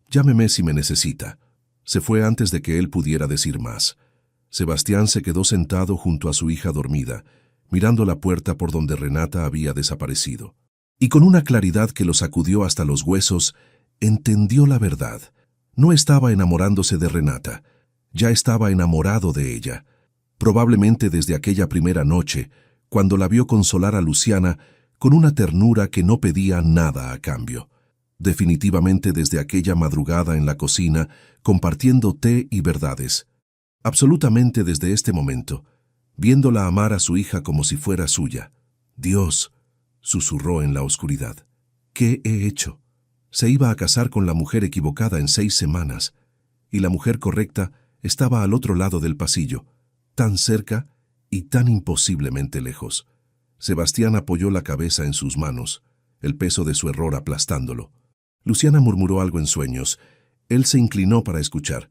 Llámeme si me necesita». Se fue antes de que él pudiera decir más. Sebastián se quedó sentado junto a su hija dormida, mirando la puerta por donde Renata había desaparecido. Y con una claridad que lo sacudió hasta los huesos, entendió la verdad. No estaba enamorándose de Renata, ya estaba enamorado de ella. Probablemente desde aquella primera noche, cuando la vio consolar a Luciana con una ternura que no pedía nada a cambio. Definitivamente desde aquella madrugada en la cocina, compartiendo té y verdades. Absolutamente desde este momento, viéndola amar a su hija como si fuera suya. «Dios», susurró en la oscuridad, «¿qué he hecho?» Se iba a casar con la mujer equivocada en 6 semanas, y la mujer correcta estaba al otro lado del pasillo, tan cerca y tan imposiblemente lejos. Sebastián apoyó la cabeza en sus manos, el peso de su error aplastándolo. Luciana murmuró algo en sueños. Él se inclinó para escuchar.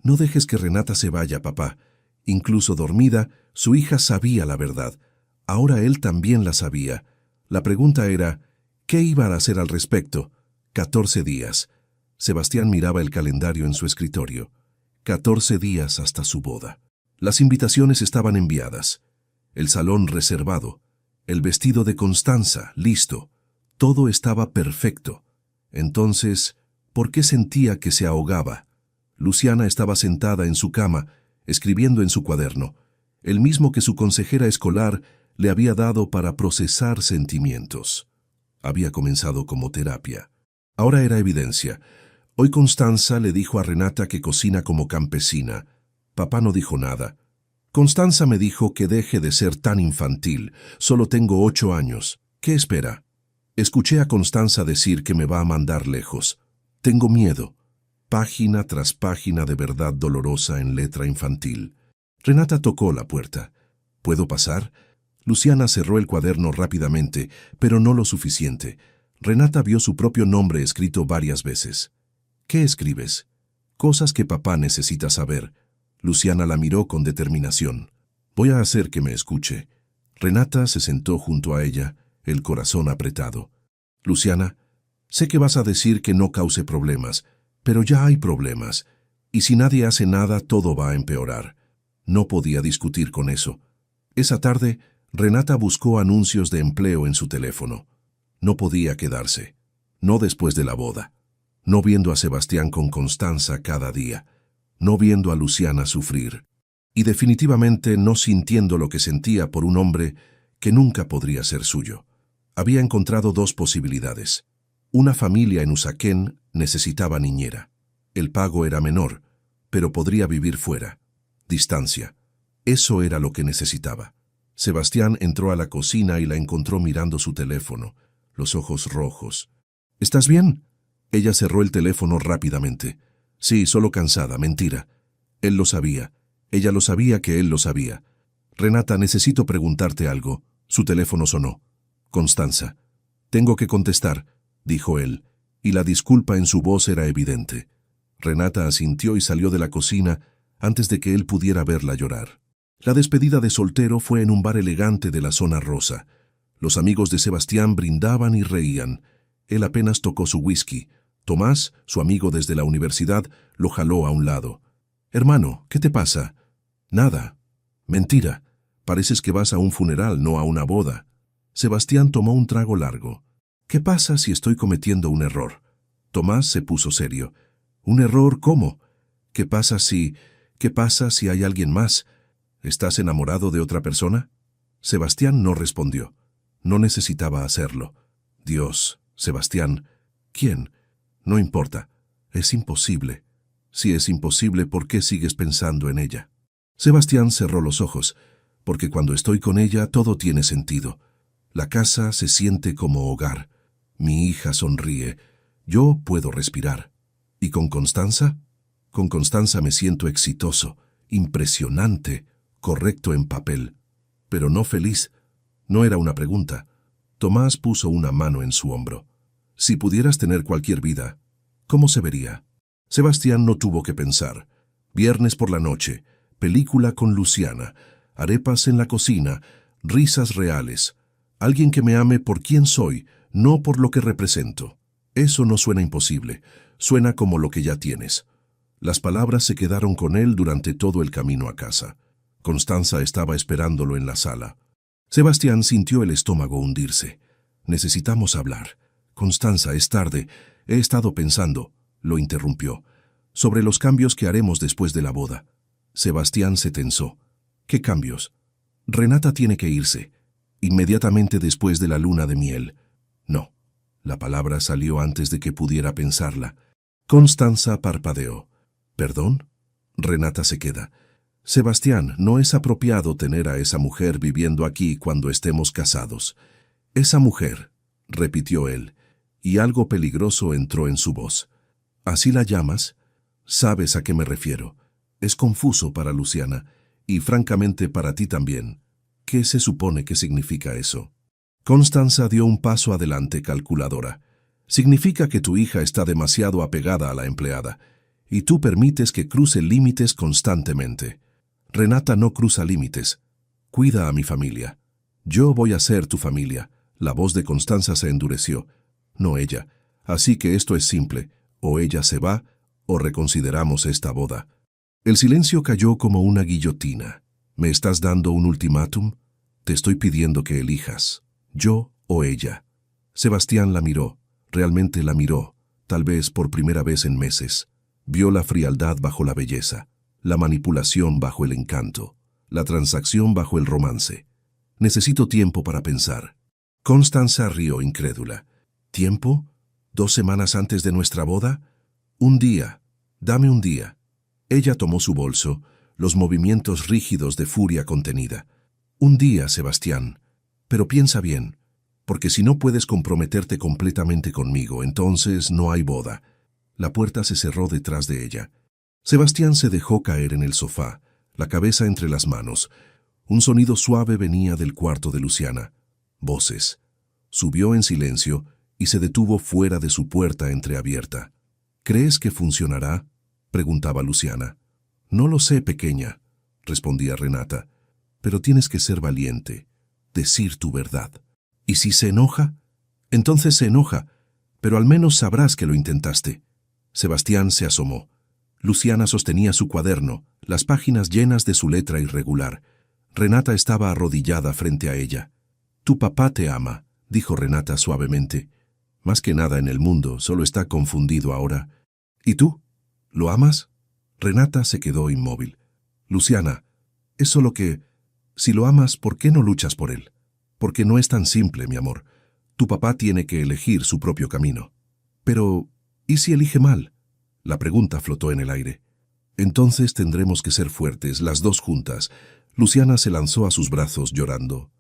«No dejes que Renata se vaya, papá». Incluso dormida, su hija sabía la verdad. Ahora él también la sabía. La pregunta era, ¿qué iba a hacer al respecto? 14 días. Sebastián miraba el calendario en su escritorio. 14 días hasta su boda. Las invitaciones estaban enviadas. El salón reservado. El vestido de Constanza, listo. Todo estaba perfecto. Entonces, ¿por qué sentía que se ahogaba? Luciana estaba sentada en su cama, escribiendo en su cuaderno, el mismo que su consejera escolar le había dado para procesar sentimientos. Había comenzado como terapia. Ahora era evidencia. Hoy Constanza le dijo a Renata que cocina como campesina. Papá no dijo nada. Constanza me dijo que deje de ser tan infantil. Solo tengo 8 años. ¿Qué espera? Escuché a Constanza decir que me va a mandar lejos. Tengo miedo. Página tras página de verdad dolorosa en letra infantil. Renata tocó la puerta. ¿Puedo pasar? Luciana cerró el cuaderno rápidamente, pero no lo suficiente. Renata vio su propio nombre escrito varias veces. ¿Qué escribes? Cosas que papá necesita saber. Luciana la miró con determinación. Voy a hacer que me escuche. Renata se sentó junto a ella, el corazón apretado. Luciana, sé que vas a decir que no cause problemas, pero ya hay problemas, y si nadie hace nada, todo va a empeorar. No podía discutir con eso. Esa tarde, Renata buscó anuncios de empleo en su teléfono. No podía quedarse. No después de la boda. No viendo a Sebastián con Constanza cada día. No viendo a Luciana sufrir. Y definitivamente no sintiendo lo que sentía por un hombre que nunca podría ser suyo. Había encontrado 2 posibilidades. Una familia en Usaquén necesitaba niñera. El pago era menor, pero podría vivir fuera. Distancia. Eso era lo que necesitaba. Sebastián entró a la cocina y la encontró mirando su teléfono, los ojos rojos. ¿Estás bien? Ella cerró el teléfono rápidamente. Sí, solo cansada, mentira. Él lo sabía. Ella lo sabía que él lo sabía. Renata, necesito preguntarte algo. Su teléfono sonó. Constanza. Tengo que contestar, dijo él, y la disculpa en su voz era evidente. Renata asintió y salió de la cocina antes de que él pudiera verla llorar. La despedida de soltero fue en un bar elegante de la zona rosa. Los amigos de Sebastián brindaban y reían. Él apenas tocó su whisky. Tomás, su amigo desde la universidad, lo jaló a un lado. «Hermano, ¿qué te pasa?» «Nada». «Mentira. Pareces que vas a un funeral, no a una boda». Sebastián tomó un trago largo. «¿Qué pasa si estoy cometiendo un error?» Tomás se puso serio. «¿Un error cómo? ¿Qué pasa si hay alguien más? ¿Estás enamorado de otra persona?» Sebastián no respondió. No necesitaba hacerlo. «Dios, Sebastián, ¿quién?» «No importa. Es imposible». «Si es imposible, ¿por qué sigues pensando en ella?» Sebastián cerró los ojos, porque cuando estoy con ella todo tiene sentido. La casa se siente como hogar. Mi hija sonríe. Yo puedo respirar. ¿Y con Constanza? Con Constanza me siento exitoso, impresionante, correcto en papel. Pero no feliz. No era una pregunta. Tomás puso una mano en su hombro. Si pudieras tener cualquier vida, ¿cómo se vería? Sebastián no tuvo que pensar. Viernes por la noche, película con Luciana, arepas en la cocina, risas reales. Alguien que me ame por quien soy, no por lo que represento. Eso no suena imposible, suena como lo que ya tienes. Las palabras se quedaron con él durante todo el camino a casa. Constanza estaba esperándolo en la sala. Sebastián sintió el estómago hundirse. Necesitamos hablar. Constanza, es tarde. He estado pensando, lo interrumpió, sobre los cambios que haremos después de la boda. Sebastián se tensó. ¿Qué cambios? Renata tiene que irse. Inmediatamente después de la luna de miel. No. La palabra salió antes de que pudiera pensarla. Constanza parpadeó. ¿Perdón? Renata se queda. Sebastián, no es apropiado tener a esa mujer viviendo aquí cuando estemos casados. Esa mujer, repitió él, y algo peligroso entró en su voz. ¿Así la llamas? Sabes a qué me refiero. Es confuso para Luciana, y francamente para ti también. ¿Qué se supone que significa eso? Constanza dio un paso adelante, calculadora. Significa que tu hija está demasiado apegada a la empleada, y tú permites que cruce límites constantemente. Renata no cruza límites. Cuida a mi familia. Yo voy a ser tu familia. La voz de Constanza se endureció. No ella. Así que esto es simple. O ella se va, o reconsideramos esta boda. El silencio cayó como una guillotina. ¿Me estás dando un ultimátum? Te estoy pidiendo que elijas. Yo o ella. Sebastián la miró. Realmente la miró. Tal vez por primera vez en meses. Vio la frialdad bajo la belleza. La manipulación bajo el encanto. La transacción bajo el romance. Necesito tiempo para pensar. Constanza rió incrédula. ¿Tiempo? ¿2 semanas antes de nuestra boda? Un día. Dame un día. Ella tomó su bolso, los movimientos rígidos de furia contenida. Un día, Sebastián. Pero piensa bien, porque si no puedes comprometerte completamente conmigo, entonces no hay boda. La puerta se cerró detrás de ella. Sebastián se dejó caer en el sofá, la cabeza entre las manos. Un sonido suave venía del cuarto de Luciana. Voces. Subió en silencio y se detuvo fuera de su puerta entreabierta. ¿Crees que funcionará?, preguntaba Luciana. No lo sé, pequeña, respondía Renata, pero tienes que ser valiente, decir tu verdad. ¿Y si se enoja? Entonces se enoja, pero al menos sabrás que lo intentaste. Sebastián se asomó. Luciana sostenía su cuaderno, las páginas llenas de su letra irregular. Renata estaba arrodillada frente a ella. Tu papá te ama, dijo Renata suavemente. Más que nada en el mundo, solo está confundido ahora. ¿Y tú? ¿Lo amas? Renata se quedó inmóvil. Luciana, es solo que, si lo amas, ¿por qué no luchas por él? Porque no es tan simple, mi amor. Tu papá tiene que elegir su propio camino. Pero, ¿y si elige mal? La pregunta flotó en el aire. Entonces tendremos que ser fuertes, las dos juntas. Luciana se lanzó a sus brazos llorando.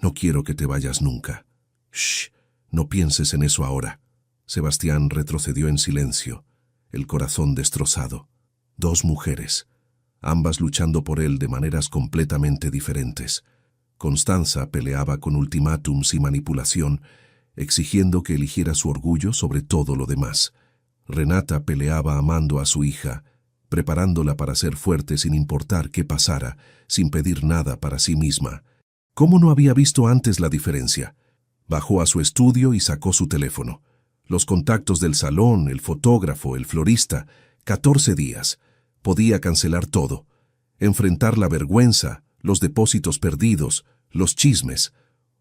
No quiero que te vayas nunca. Shh, no pienses en eso ahora. Sebastián retrocedió en silencio, el corazón destrozado. Dos mujeres, ambas luchando por él de maneras completamente diferentes. Constanza peleaba con ultimátums y manipulación, exigiendo que eligiera su orgullo sobre todo lo demás. Renata peleaba amando a su hija, preparándola para ser fuerte sin importar qué pasara, sin pedir nada para sí misma. ¿Cómo no había visto antes la diferencia? Bajó a su estudio y sacó su teléfono. Los contactos del salón, el fotógrafo, el florista, 14 días. Podía cancelar todo. Enfrentar la vergüenza, los depósitos perdidos, los chismes.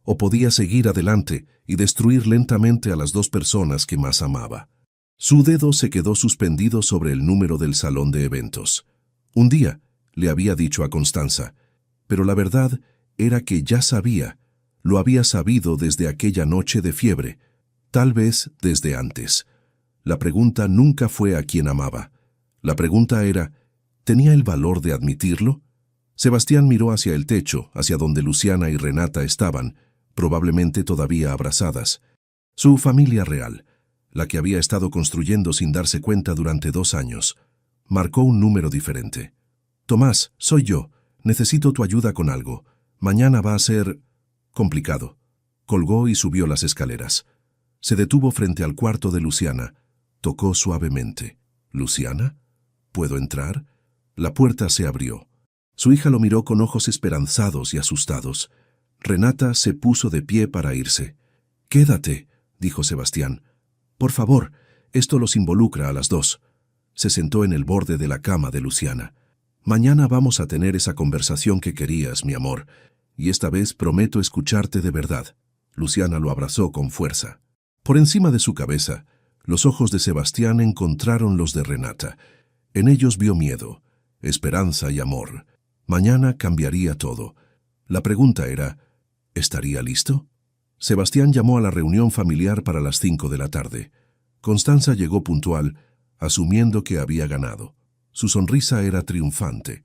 O podía seguir adelante y destruir lentamente a las dos personas que más amaba. Su dedo se quedó suspendido sobre el número del salón de eventos. Un día le había dicho a Constanza, pero la verdad era que ya sabía, lo había sabido desde aquella noche de fiebre, tal vez desde antes. La pregunta nunca fue a quién amaba. La pregunta era, ¿tenía el valor de admitirlo? Sebastián miró hacia el techo, hacia donde Luciana y Renata estaban, probablemente todavía abrazadas. Su familia real, la que había estado construyendo sin darse cuenta durante 2 años, marcó un número diferente. «Tomás, soy yo. Necesito tu ayuda con algo. Mañana va a ser complicado». Colgó y subió las escaleras. Se detuvo frente al cuarto de Luciana. Tocó suavemente. «¿Luciana? ¿Puedo entrar?» La puerta se abrió. Su hija lo miró con ojos esperanzados y asustados. Renata se puso de pie para irse. «Quédate», dijo Sebastián. «Por favor, esto los involucra a las dos». Se sentó en el borde de la cama de Luciana. «Mañana vamos a tener esa conversación que querías, mi amor, y esta vez prometo escucharte de verdad». Luciana lo abrazó con fuerza. Por encima de su cabeza, los ojos de Sebastián encontraron los de Renata. En ellos vio miedo, esperanza y amor. Mañana cambiaría todo. La pregunta era, ¿estaría listo? Sebastián llamó a la reunión familiar para las 5 de la tarde. Constanza llegó puntual, asumiendo que había ganado. Su sonrisa era triunfante.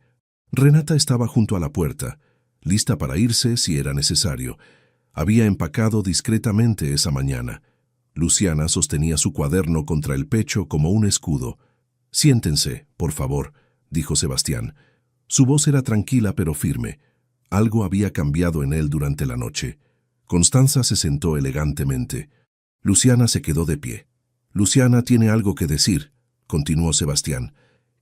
Renata estaba junto a la puerta, lista para irse si era necesario. Había empacado discretamente esa mañana. Luciana sostenía su cuaderno contra el pecho como un escudo. «Siéntense, por favor», dijo Sebastián. Su voz era tranquila pero firme. Algo había cambiado en él durante la noche. Constanza se sentó elegantemente. Luciana se quedó de pie. «Luciana tiene algo que decir», continuó Sebastián,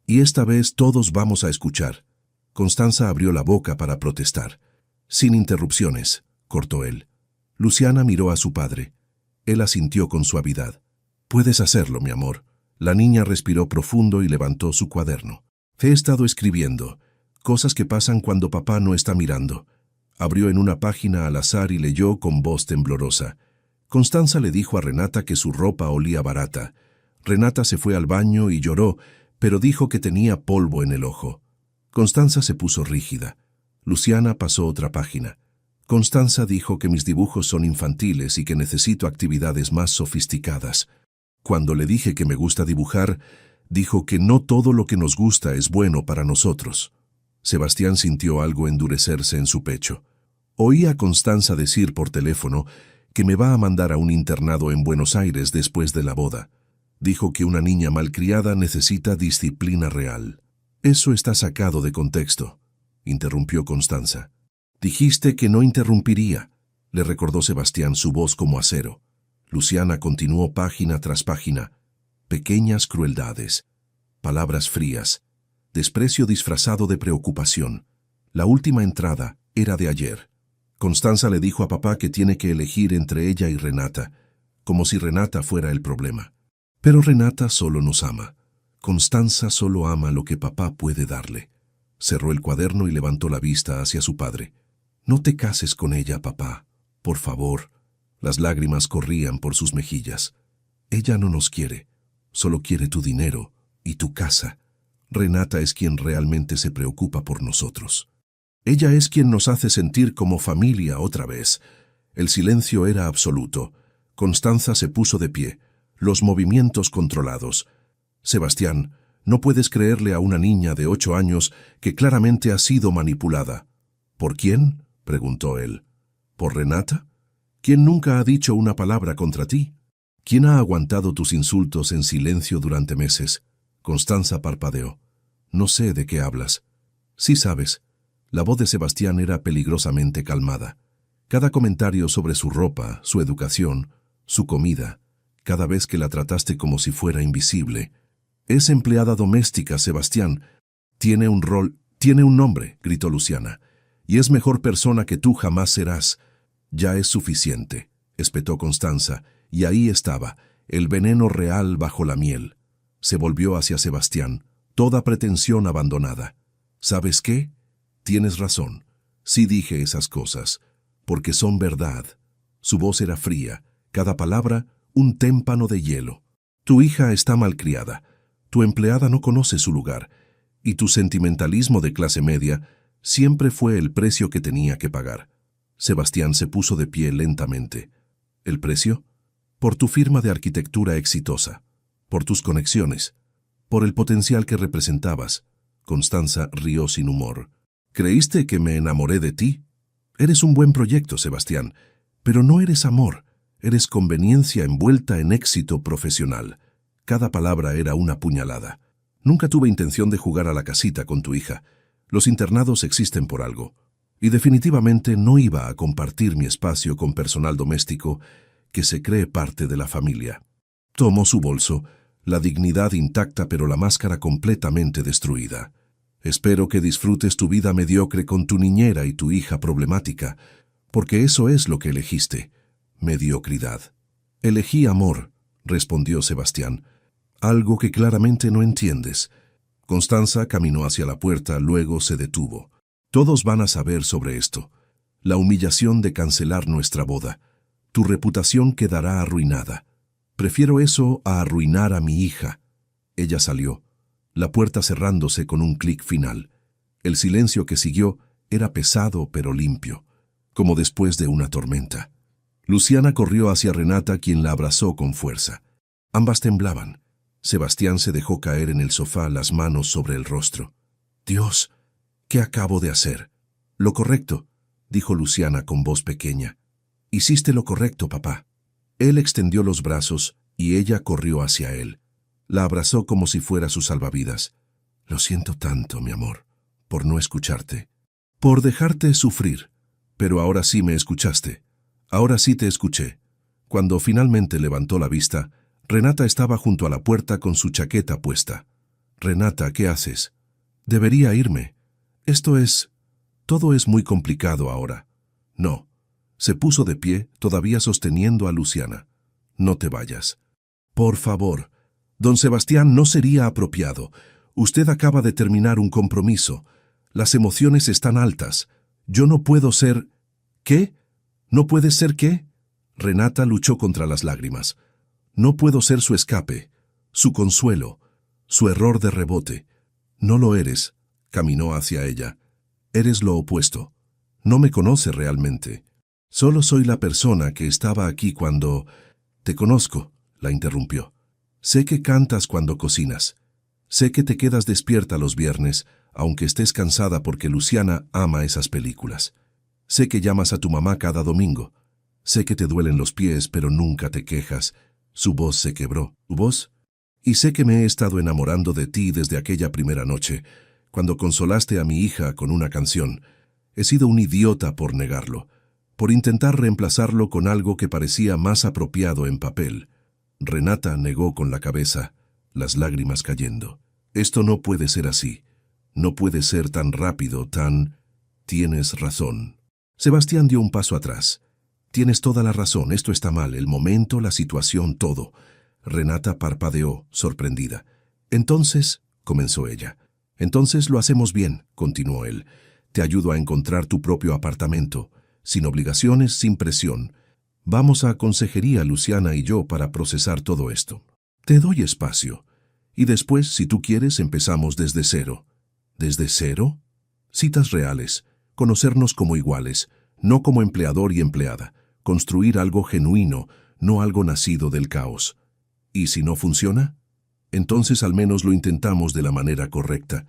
«y esta vez todos vamos a escuchar». Constanza abrió la boca para protestar. «Sin interrupciones», cortó él. Luciana miró a su padre. Él asintió con suavidad. «Puedes hacerlo, mi amor». La niña respiró profundo y levantó su cuaderno. «He estado escribiendo. Cosas que pasan cuando papá no está mirando». Abrió en una página al azar y leyó con voz temblorosa. Constanza le dijo a Renata que su ropa olía barata. Renata se fue al baño y lloró, pero dijo que tenía polvo en el ojo. Constanza se puso rígida. Luciana pasó otra página. Constanza dijo que mis dibujos son infantiles y que necesito actividades más sofisticadas. Cuando le dije que me gusta dibujar, dijo que no todo lo que nos gusta es bueno para nosotros. Sebastián sintió algo endurecerse en su pecho. Oí a Constanza decir por teléfono que me va a mandar a un internado en Buenos Aires después de la boda. Dijo que una niña malcriada necesita disciplina real. «Eso está sacado de contexto», interrumpió Constanza. «Dijiste que no interrumpiría», le recordó Sebastián, su voz como acero. Luciana continuó página tras página. Pequeñas crueldades, palabras frías, desprecio disfrazado de preocupación. La última entrada era de ayer. Constanza le dijo a papá que tiene que elegir entre ella y Renata, como si Renata fuera el problema. Pero Renata solo nos ama. Constanza solo ama lo que papá puede darle. Cerró el cuaderno y levantó la vista hacia su padre. «No te cases con ella, papá. Por favor». Las lágrimas corrían por sus mejillas. «Ella no nos quiere. Solo quiere tu dinero y tu casa. Renata es quien realmente se preocupa por nosotros. Ella es quien nos hace sentir como familia otra vez». El silencio era absoluto. Constanza se puso de pie, los movimientos controlados. «Sebastián, no puedes creerle a una niña de 8 años que claramente ha sido manipulada». ¿Por quién?, preguntó él. ¿Por Renata? ¿Quién nunca ha dicho una palabra contra ti? ¿Quién ha aguantado tus insultos en silencio durante meses? Constanza parpadeó. No sé de qué hablas. Sí sabes. La voz de Sebastián era peligrosamente calmada. Cada comentario sobre su ropa, su educación, su comida, cada vez que la trataste como si fuera invisible. Es empleada doméstica, Sebastián. Tiene un rol, tiene un nombre, gritó Luciana. Y es mejor persona que tú jamás serás. Ya es suficiente, espetó Constanza, y ahí estaba, el veneno real bajo la miel. Se volvió hacia Sebastián, toda pretensión abandonada. ¿Sabes qué? Tienes razón. Sí dije esas cosas, porque son verdad. Su voz era fría, cada palabra un témpano de hielo. Tu hija está malcriada, tu empleada no conoce su lugar, y tu sentimentalismo de clase media siempre fue el precio que tenía que pagar. Sebastián se puso de pie lentamente. ¿El precio? Por tu firma de arquitectura exitosa, por tus conexiones, por el potencial que representabas. Constanza rió sin humor. ¿Creíste que me enamoré de ti? Eres un buen proyecto, Sebastián, pero no eres amor, eres conveniencia envuelta en éxito profesional. Cada palabra era una puñalada. Nunca tuve intención de jugar a la casita con tu hija. Los internados existen por algo. Y definitivamente no iba a compartir mi espacio con personal doméstico que se cree parte de la familia. Tomó su bolso, la dignidad intacta pero la máscara completamente destruida. Espero que disfrutes tu vida mediocre con tu niñera y tu hija problemática, porque eso es lo que elegiste, mediocridad. Elegí amor, respondió Sebastián, algo que claramente no entiendes. Constanza caminó hacia la puerta, luego se detuvo. Todos van a saber sobre esto. La humillación de cancelar nuestra boda. Tu reputación quedará arruinada. Prefiero eso a arruinar a mi hija. Ella salió, la puerta cerrándose con un clic final. El silencio que siguió era pesado pero limpio, como después de una tormenta. Luciana corrió hacia Renata, quien la abrazó con fuerza. Ambas temblaban. Sebastián se dejó caer en el sofá, las manos sobre el rostro. Dios, ¿qué acabo de hacer? Lo correcto, dijo Luciana con voz pequeña. Hiciste lo correcto, papá. Él extendió los brazos y ella corrió hacia él. La abrazó como si fuera su salvavidas. Lo siento tanto, mi amor, por no escucharte. Por dejarte sufrir. Pero ahora sí me escuchaste. Ahora sí te escuché. Cuando finalmente levantó la vista, Renata estaba junto a la puerta con su chaqueta puesta. Renata, ¿qué haces? Debería irme. Todo es muy complicado ahora. No. Se puso de pie, todavía sosteniendo a Luciana. No te vayas. Por favor. Don Sebastián, no sería apropiado. Usted acaba de terminar un compromiso. Las emociones están altas. Yo no puedo ser... ¿Qué? ¿No puedes ser qué? Renata luchó contra las lágrimas. No puedo ser su escape, su consuelo, su error de rebote. No lo eres. Caminó hacia ella. Eres lo opuesto. No me conoce realmente. Solo soy la persona que estaba aquí cuando... Te conozco, la interrumpió. Sé que cantas cuando cocinas. Sé que te quedas despierta los viernes, aunque estés cansada porque Luciana ama esas películas. Sé que llamas a tu mamá cada domingo. Sé que te duelen los pies, pero nunca te quejas. Su voz se quebró. ¿Tu voz? Y sé que me he estado enamorando de ti desde aquella primera noche, cuando consolaste a mi hija con una canción. He sido un idiota por negarlo, por intentar reemplazarlo con algo que parecía más apropiado en papel. Renata negó con la cabeza, las lágrimas cayendo. Esto no puede ser así. No puede ser tan rápido, tan... Tienes razón. Sebastián dio un paso atrás. Tienes toda la razón, esto está mal, el momento, la situación, todo. Renata parpadeó, sorprendida. Entonces, comenzó ella. Entonces lo hacemos bien, continuó él. Te ayudo a encontrar tu propio apartamento, sin obligaciones, sin presión. Vamos a consejería, Luciana y yo, para procesar todo esto. Te doy espacio. Y después, si tú quieres, empezamos desde cero. ¿Desde cero? Citas reales. Conocernos como iguales, no como empleador y empleada. Construir algo genuino, no algo nacido del caos. ¿Y si no funciona? Entonces al menos lo intentamos de la manera correcta.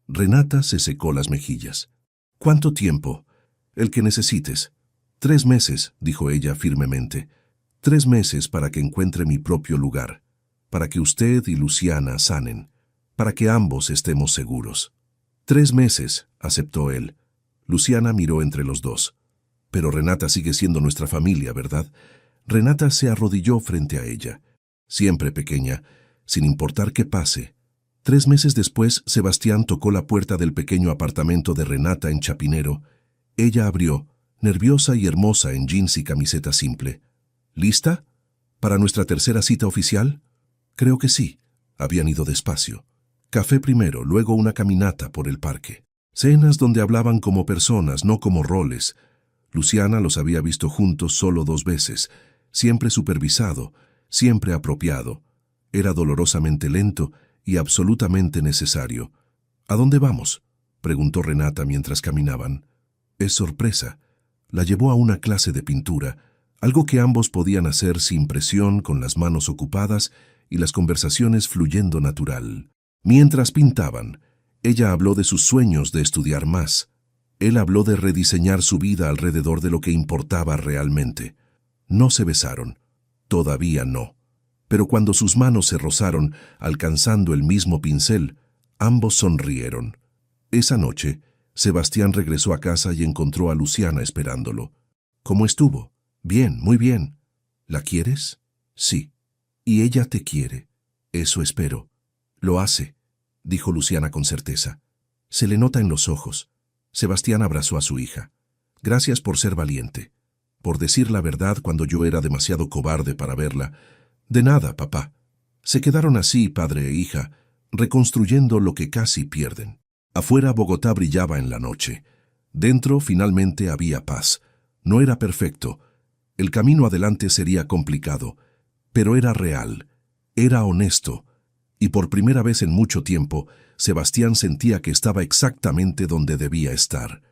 Renata se secó las mejillas. ¿Cuánto tiempo? El que necesites. 3 meses, dijo ella firmemente. 3 meses para que encuentre mi propio lugar, para que usted y Luciana sanen, para que ambos estemos seguros. 3 meses, aceptó él. Luciana miró entre los dos. Pero Renata sigue siendo nuestra familia, ¿verdad? Renata se arrodilló frente a ella. Siempre pequeña, sin importar qué pase. 3 meses después, Sebastián tocó la puerta del pequeño apartamento de Renata en Chapinero. Ella abrió, nerviosa y hermosa en jeans y camiseta simple. ¿Lista? ¿Para nuestra tercera cita oficial? Creo que sí. Habían ido despacio. Café primero, luego una caminata por el parque. Cenas donde hablaban como personas, no como roles. Luciana los había visto juntos solo 2 veces, siempre supervisado, siempre apropiado. Era dolorosamente lento y absolutamente necesario. ¿A dónde vamos?, preguntó Renata mientras caminaban. Es sorpresa. La llevó a una clase de pintura, algo que ambos podían hacer sin presión, con las manos ocupadas y las conversaciones fluyendo natural. Mientras pintaban, ella habló de sus sueños de estudiar más. Él habló de rediseñar su vida alrededor de lo que importaba realmente. No se besaron. Todavía no. Pero cuando sus manos se rozaron, alcanzando el mismo pincel, ambos sonrieron. Esa noche, Sebastián regresó a casa y encontró a Luciana esperándolo. ¿Cómo estuvo? Bien, muy bien. ¿La quieres? Sí. Y ella te quiere. Eso espero. Lo hace, dijo Luciana con certeza. Se le nota en los ojos. Sebastián abrazó a su hija. Gracias por ser valiente. Por decir la verdad cuando yo era demasiado cobarde para verla. De nada, papá. Se quedaron así, padre e hija, reconstruyendo lo que casi pierden. Afuera Bogotá brillaba en la noche. Dentro finalmente había paz. No era perfecto. El camino adelante sería complicado, pero era real, era honesto, y por primera vez en mucho tiempo, Sebastián sentía que estaba exactamente donde debía estar.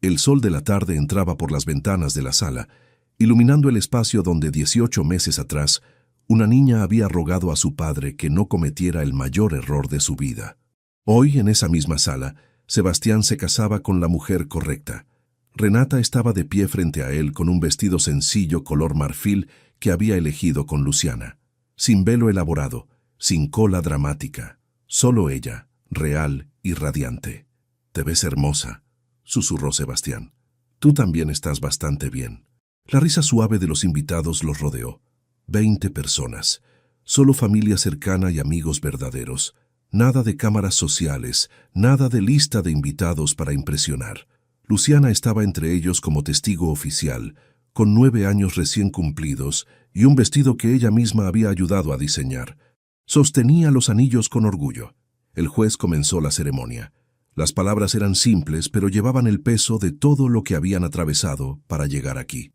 El sol de la tarde entraba por las ventanas de la sala, iluminando el espacio donde 18 meses atrás, una niña había rogado a su padre que no cometiera el mayor error de su vida. Hoy, en esa misma sala, Sebastián se casaba con la mujer correcta. Renata estaba de pie frente a él con un vestido sencillo color marfil que había elegido con Luciana. Sin velo elaborado, sin cola dramática. Solo ella, real y radiante. «Te ves hermosa», susurró Sebastián. «Tú también estás bastante bien». La risa suave de los invitados los rodeó. 20 personas. Solo familia cercana y amigos verdaderos. Nada de cámaras sociales, nada de lista de invitados para impresionar. Luciana estaba entre ellos como testigo oficial, con 9 años recién cumplidos y un vestido que ella misma había ayudado a diseñar. Sostenía los anillos con orgullo. El juez comenzó la ceremonia. Las palabras eran simples, pero llevaban el peso de todo lo que habían atravesado para llegar aquí.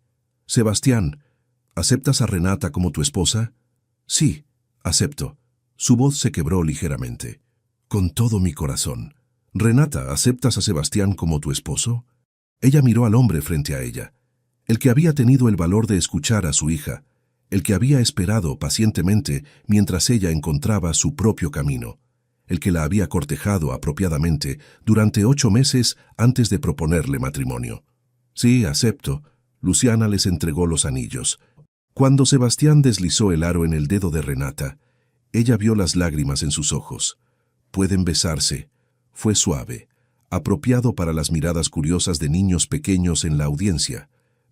«Sebastián, ¿aceptas a Renata como tu esposa?» «Sí, acepto». Su voz se quebró ligeramente. «Con todo mi corazón». «Renata, ¿aceptas a Sebastián como tu esposo?» Ella miró al hombre frente a ella, el que había tenido el valor de escuchar a su hija, el que había esperado pacientemente mientras ella encontraba su propio camino, el que la había cortejado apropiadamente durante 8 meses antes de proponerle matrimonio. «Sí, acepto». Luciana les entregó los anillos. Cuando Sebastián deslizó el aro en el dedo de Renata, ella vio las lágrimas en sus ojos. «Pueden besarse». Fue suave, apropiado para las miradas curiosas de niños pequeños en la audiencia,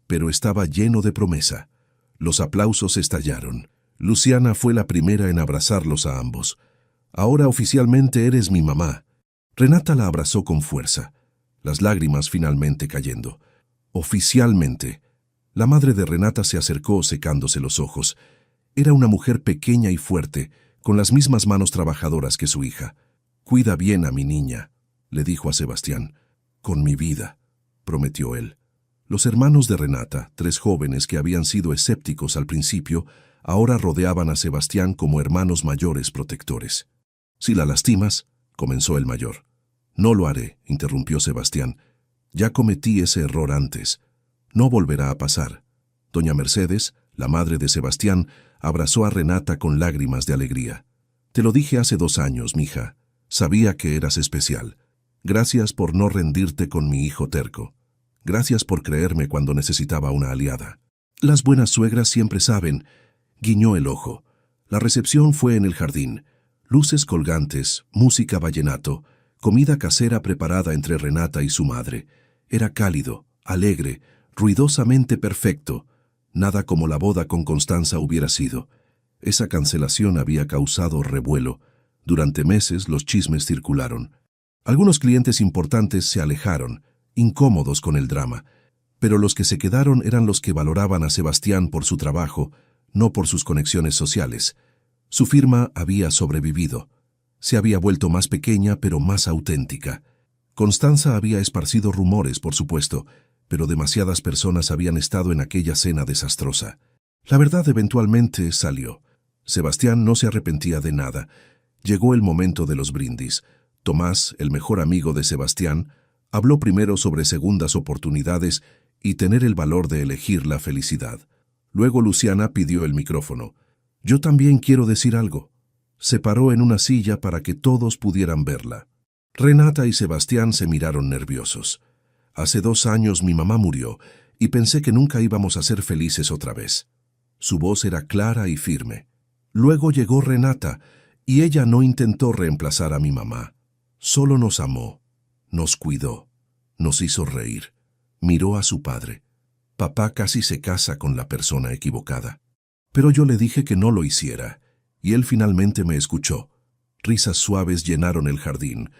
pero estaba lleno de promesa. Los aplausos estallaron. Luciana fue la primera en abrazarlos a ambos. «Ahora oficialmente eres mi mamá». Renata la abrazó con fuerza, las lágrimas finalmente cayendo. «Oficialmente». La madre de Renata se acercó secándose los ojos. Era una mujer pequeña y fuerte, con las mismas manos trabajadoras que su hija. «Cuida bien a mi niña», le dijo a Sebastián. «Con mi vida», prometió él. Los hermanos de Renata, 3 jóvenes que habían sido escépticos al principio, ahora rodeaban a Sebastián como hermanos mayores protectores. «Si la lastimas», comenzó el mayor. «No lo haré», interrumpió Sebastián. «Ya cometí ese error antes. No volverá a pasar». Doña Mercedes, la madre de Sebastián, abrazó a Renata con lágrimas de alegría. «Te lo dije hace 2 años, mija. Sabía que eras especial. Gracias por no rendirte con mi hijo terco». Gracias por creerme cuando necesitaba una aliada. Las buenas suegras siempre saben, guiñó el ojo. La recepción fue en el jardín. Luces colgantes, música vallenato, comida casera preparada entre Renata y su madre. Era cálido, alegre, ruidosamente perfecto. Nada como la boda con Constanza hubiera sido. Esa cancelación había causado revuelo. Durante meses los chismes circularon. Algunos clientes importantes se alejaron, incómodos con el drama, pero los que se quedaron eran los que valoraban a Sebastián por su trabajo, no por sus conexiones sociales. Su firma había sobrevivido. Se había vuelto más pequeña, pero más auténtica. Constanza había esparcido rumores, por supuesto, pero demasiadas personas habían estado en aquella cena desastrosa. La verdad eventualmente salió. Sebastián no se arrepentía de nada. Llegó el momento de los brindis. Tomás, el mejor amigo de Sebastián, habló primero sobre segundas oportunidades y tener el valor de elegir la felicidad. Luego Luciana pidió el micrófono. «Yo también quiero decir algo». Se paró en una silla para que todos pudieran verla. Renata y Sebastián se miraron nerviosos. «Hace 2 años mi mamá murió y pensé que nunca íbamos a ser felices otra vez». Su voz era clara y firme. «Luego llegó Renata y ella no intentó reemplazar a mi mamá. Solo nos amó, nos cuidó, nos hizo reír. Miró a su padre. Papá casi se casa con la persona equivocada. Pero yo le dije que no lo hiciera, y él finalmente me escuchó. Risas suaves llenaron el jardín.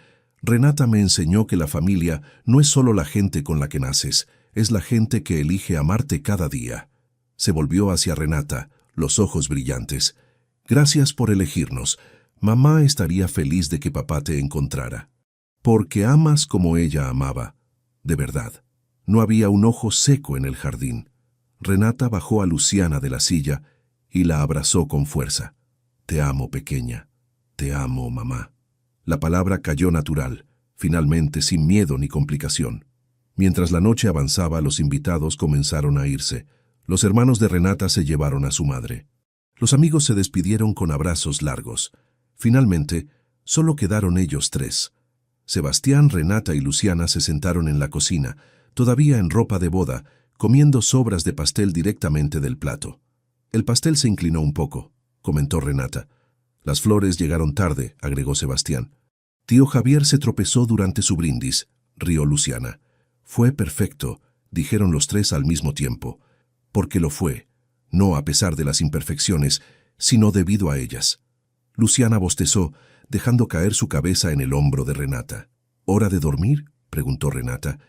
Renata me enseñó que la familia no es solo la gente con la que naces, es la gente que elige amarte cada día». Se volvió hacia Renata, los ojos brillantes. «Gracias por elegirnos. Mamá estaría feliz de que papá te encontrara. Porque amas como ella amaba. De verdad». No había un ojo seco en el jardín. Renata bajó a Luciana de la silla y la abrazó con fuerza. «Te amo, pequeña. Te amo, mamá». La palabra cayó natural, finalmente sin miedo ni complicación. Mientras la noche avanzaba, los invitados comenzaron a irse. Los hermanos de Renata se llevaron a su madre. Los amigos se despidieron con abrazos largos. Finalmente, solo quedaron ellos 3. Sebastián, Renata y Luciana se sentaron en la cocina, todavía en ropa de boda, comiendo sobras de pastel directamente del plato. «El pastel se inclinó un poco», comentó Renata. «Las flores llegaron tarde», agregó Sebastián. «Tío Javier se tropezó durante su brindis», rió Luciana. «Fue perfecto», dijeron los 3 al mismo tiempo. «Porque lo fue, no a pesar de las imperfecciones, sino debido a ellas». Luciana bostezó, dejando caer su cabeza en el hombro de Renata. «¿Hora de dormir?», preguntó Renata.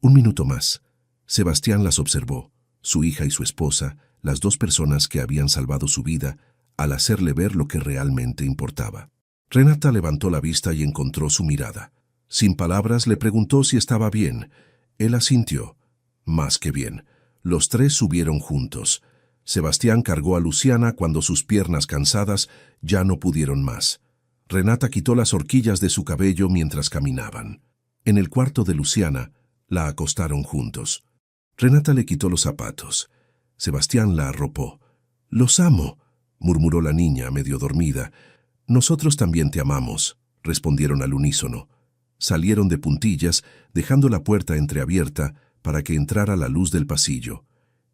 «1 minuto más». Sebastián las observó, su hija y su esposa, las 2 personas que habían salvado su vida, al hacerle ver lo que realmente importaba. Renata levantó la vista y encontró su mirada. Sin palabras le preguntó si estaba bien. Él asintió. Más que bien. Los 3 subieron juntos. Sebastián cargó a Luciana cuando sus piernas cansadas ya no pudieron más. Renata quitó las horquillas de su cabello mientras caminaban. En el cuarto de Luciana, la acostaron juntos. Renata le quitó los zapatos. Sebastián la arropó. «Los amo», murmuró la niña, medio dormida. «Nosotros también te amamos», respondieron al unísono. Salieron de puntillas, dejando la puerta entreabierta para que entrara la luz del pasillo.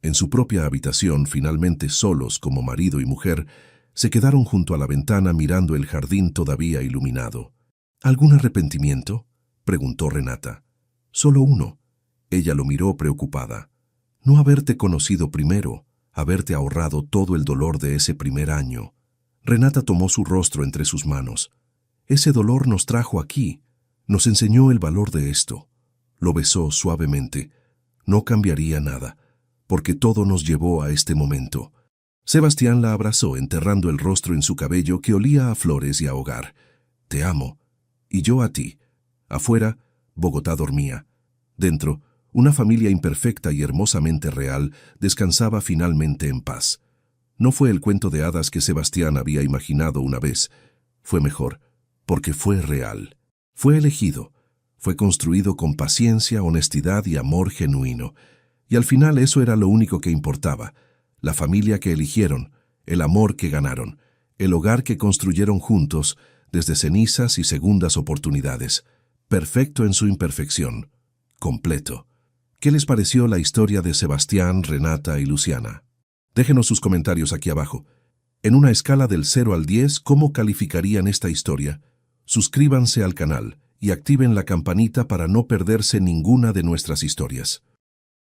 En su propia habitación, finalmente solos como marido y mujer, se quedaron junto a la ventana mirando el jardín todavía iluminado. «¿Algún arrepentimiento?», preguntó Renata. «Solo uno». Ella lo miró preocupada. «No haberte conocido primero, haberte ahorrado todo el dolor de ese primer año». Renata tomó su rostro entre sus manos. «Ese dolor nos trajo aquí, nos enseñó el valor de esto». Lo besó suavemente. No cambiaría nada, porque todo nos llevó a este momento. Sebastián la abrazó, enterrando el rostro en su cabello que olía a flores y a hogar. «Te amo. Y yo a ti». Afuera, Bogotá dormía. Dentro, una familia imperfecta y hermosamente real descansaba finalmente en paz. No fue el cuento de hadas que Sebastián había imaginado una vez. Fue mejor, porque fue real. Fue elegido. Fue construido con paciencia, honestidad y amor genuino. Y al final eso era lo único que importaba. La familia que eligieron, el amor que ganaron, el hogar que construyeron juntos, desde cenizas y segundas oportunidades. Perfecto en su imperfección. Completo. ¿Qué les pareció la historia de Sebastián, Renata y Luciana? Déjenos sus comentarios aquí abajo. En una escala del 0 al 10, ¿cómo calificarían esta historia? Suscríbanse al canal y activen la campanita para no perderse ninguna de nuestras historias.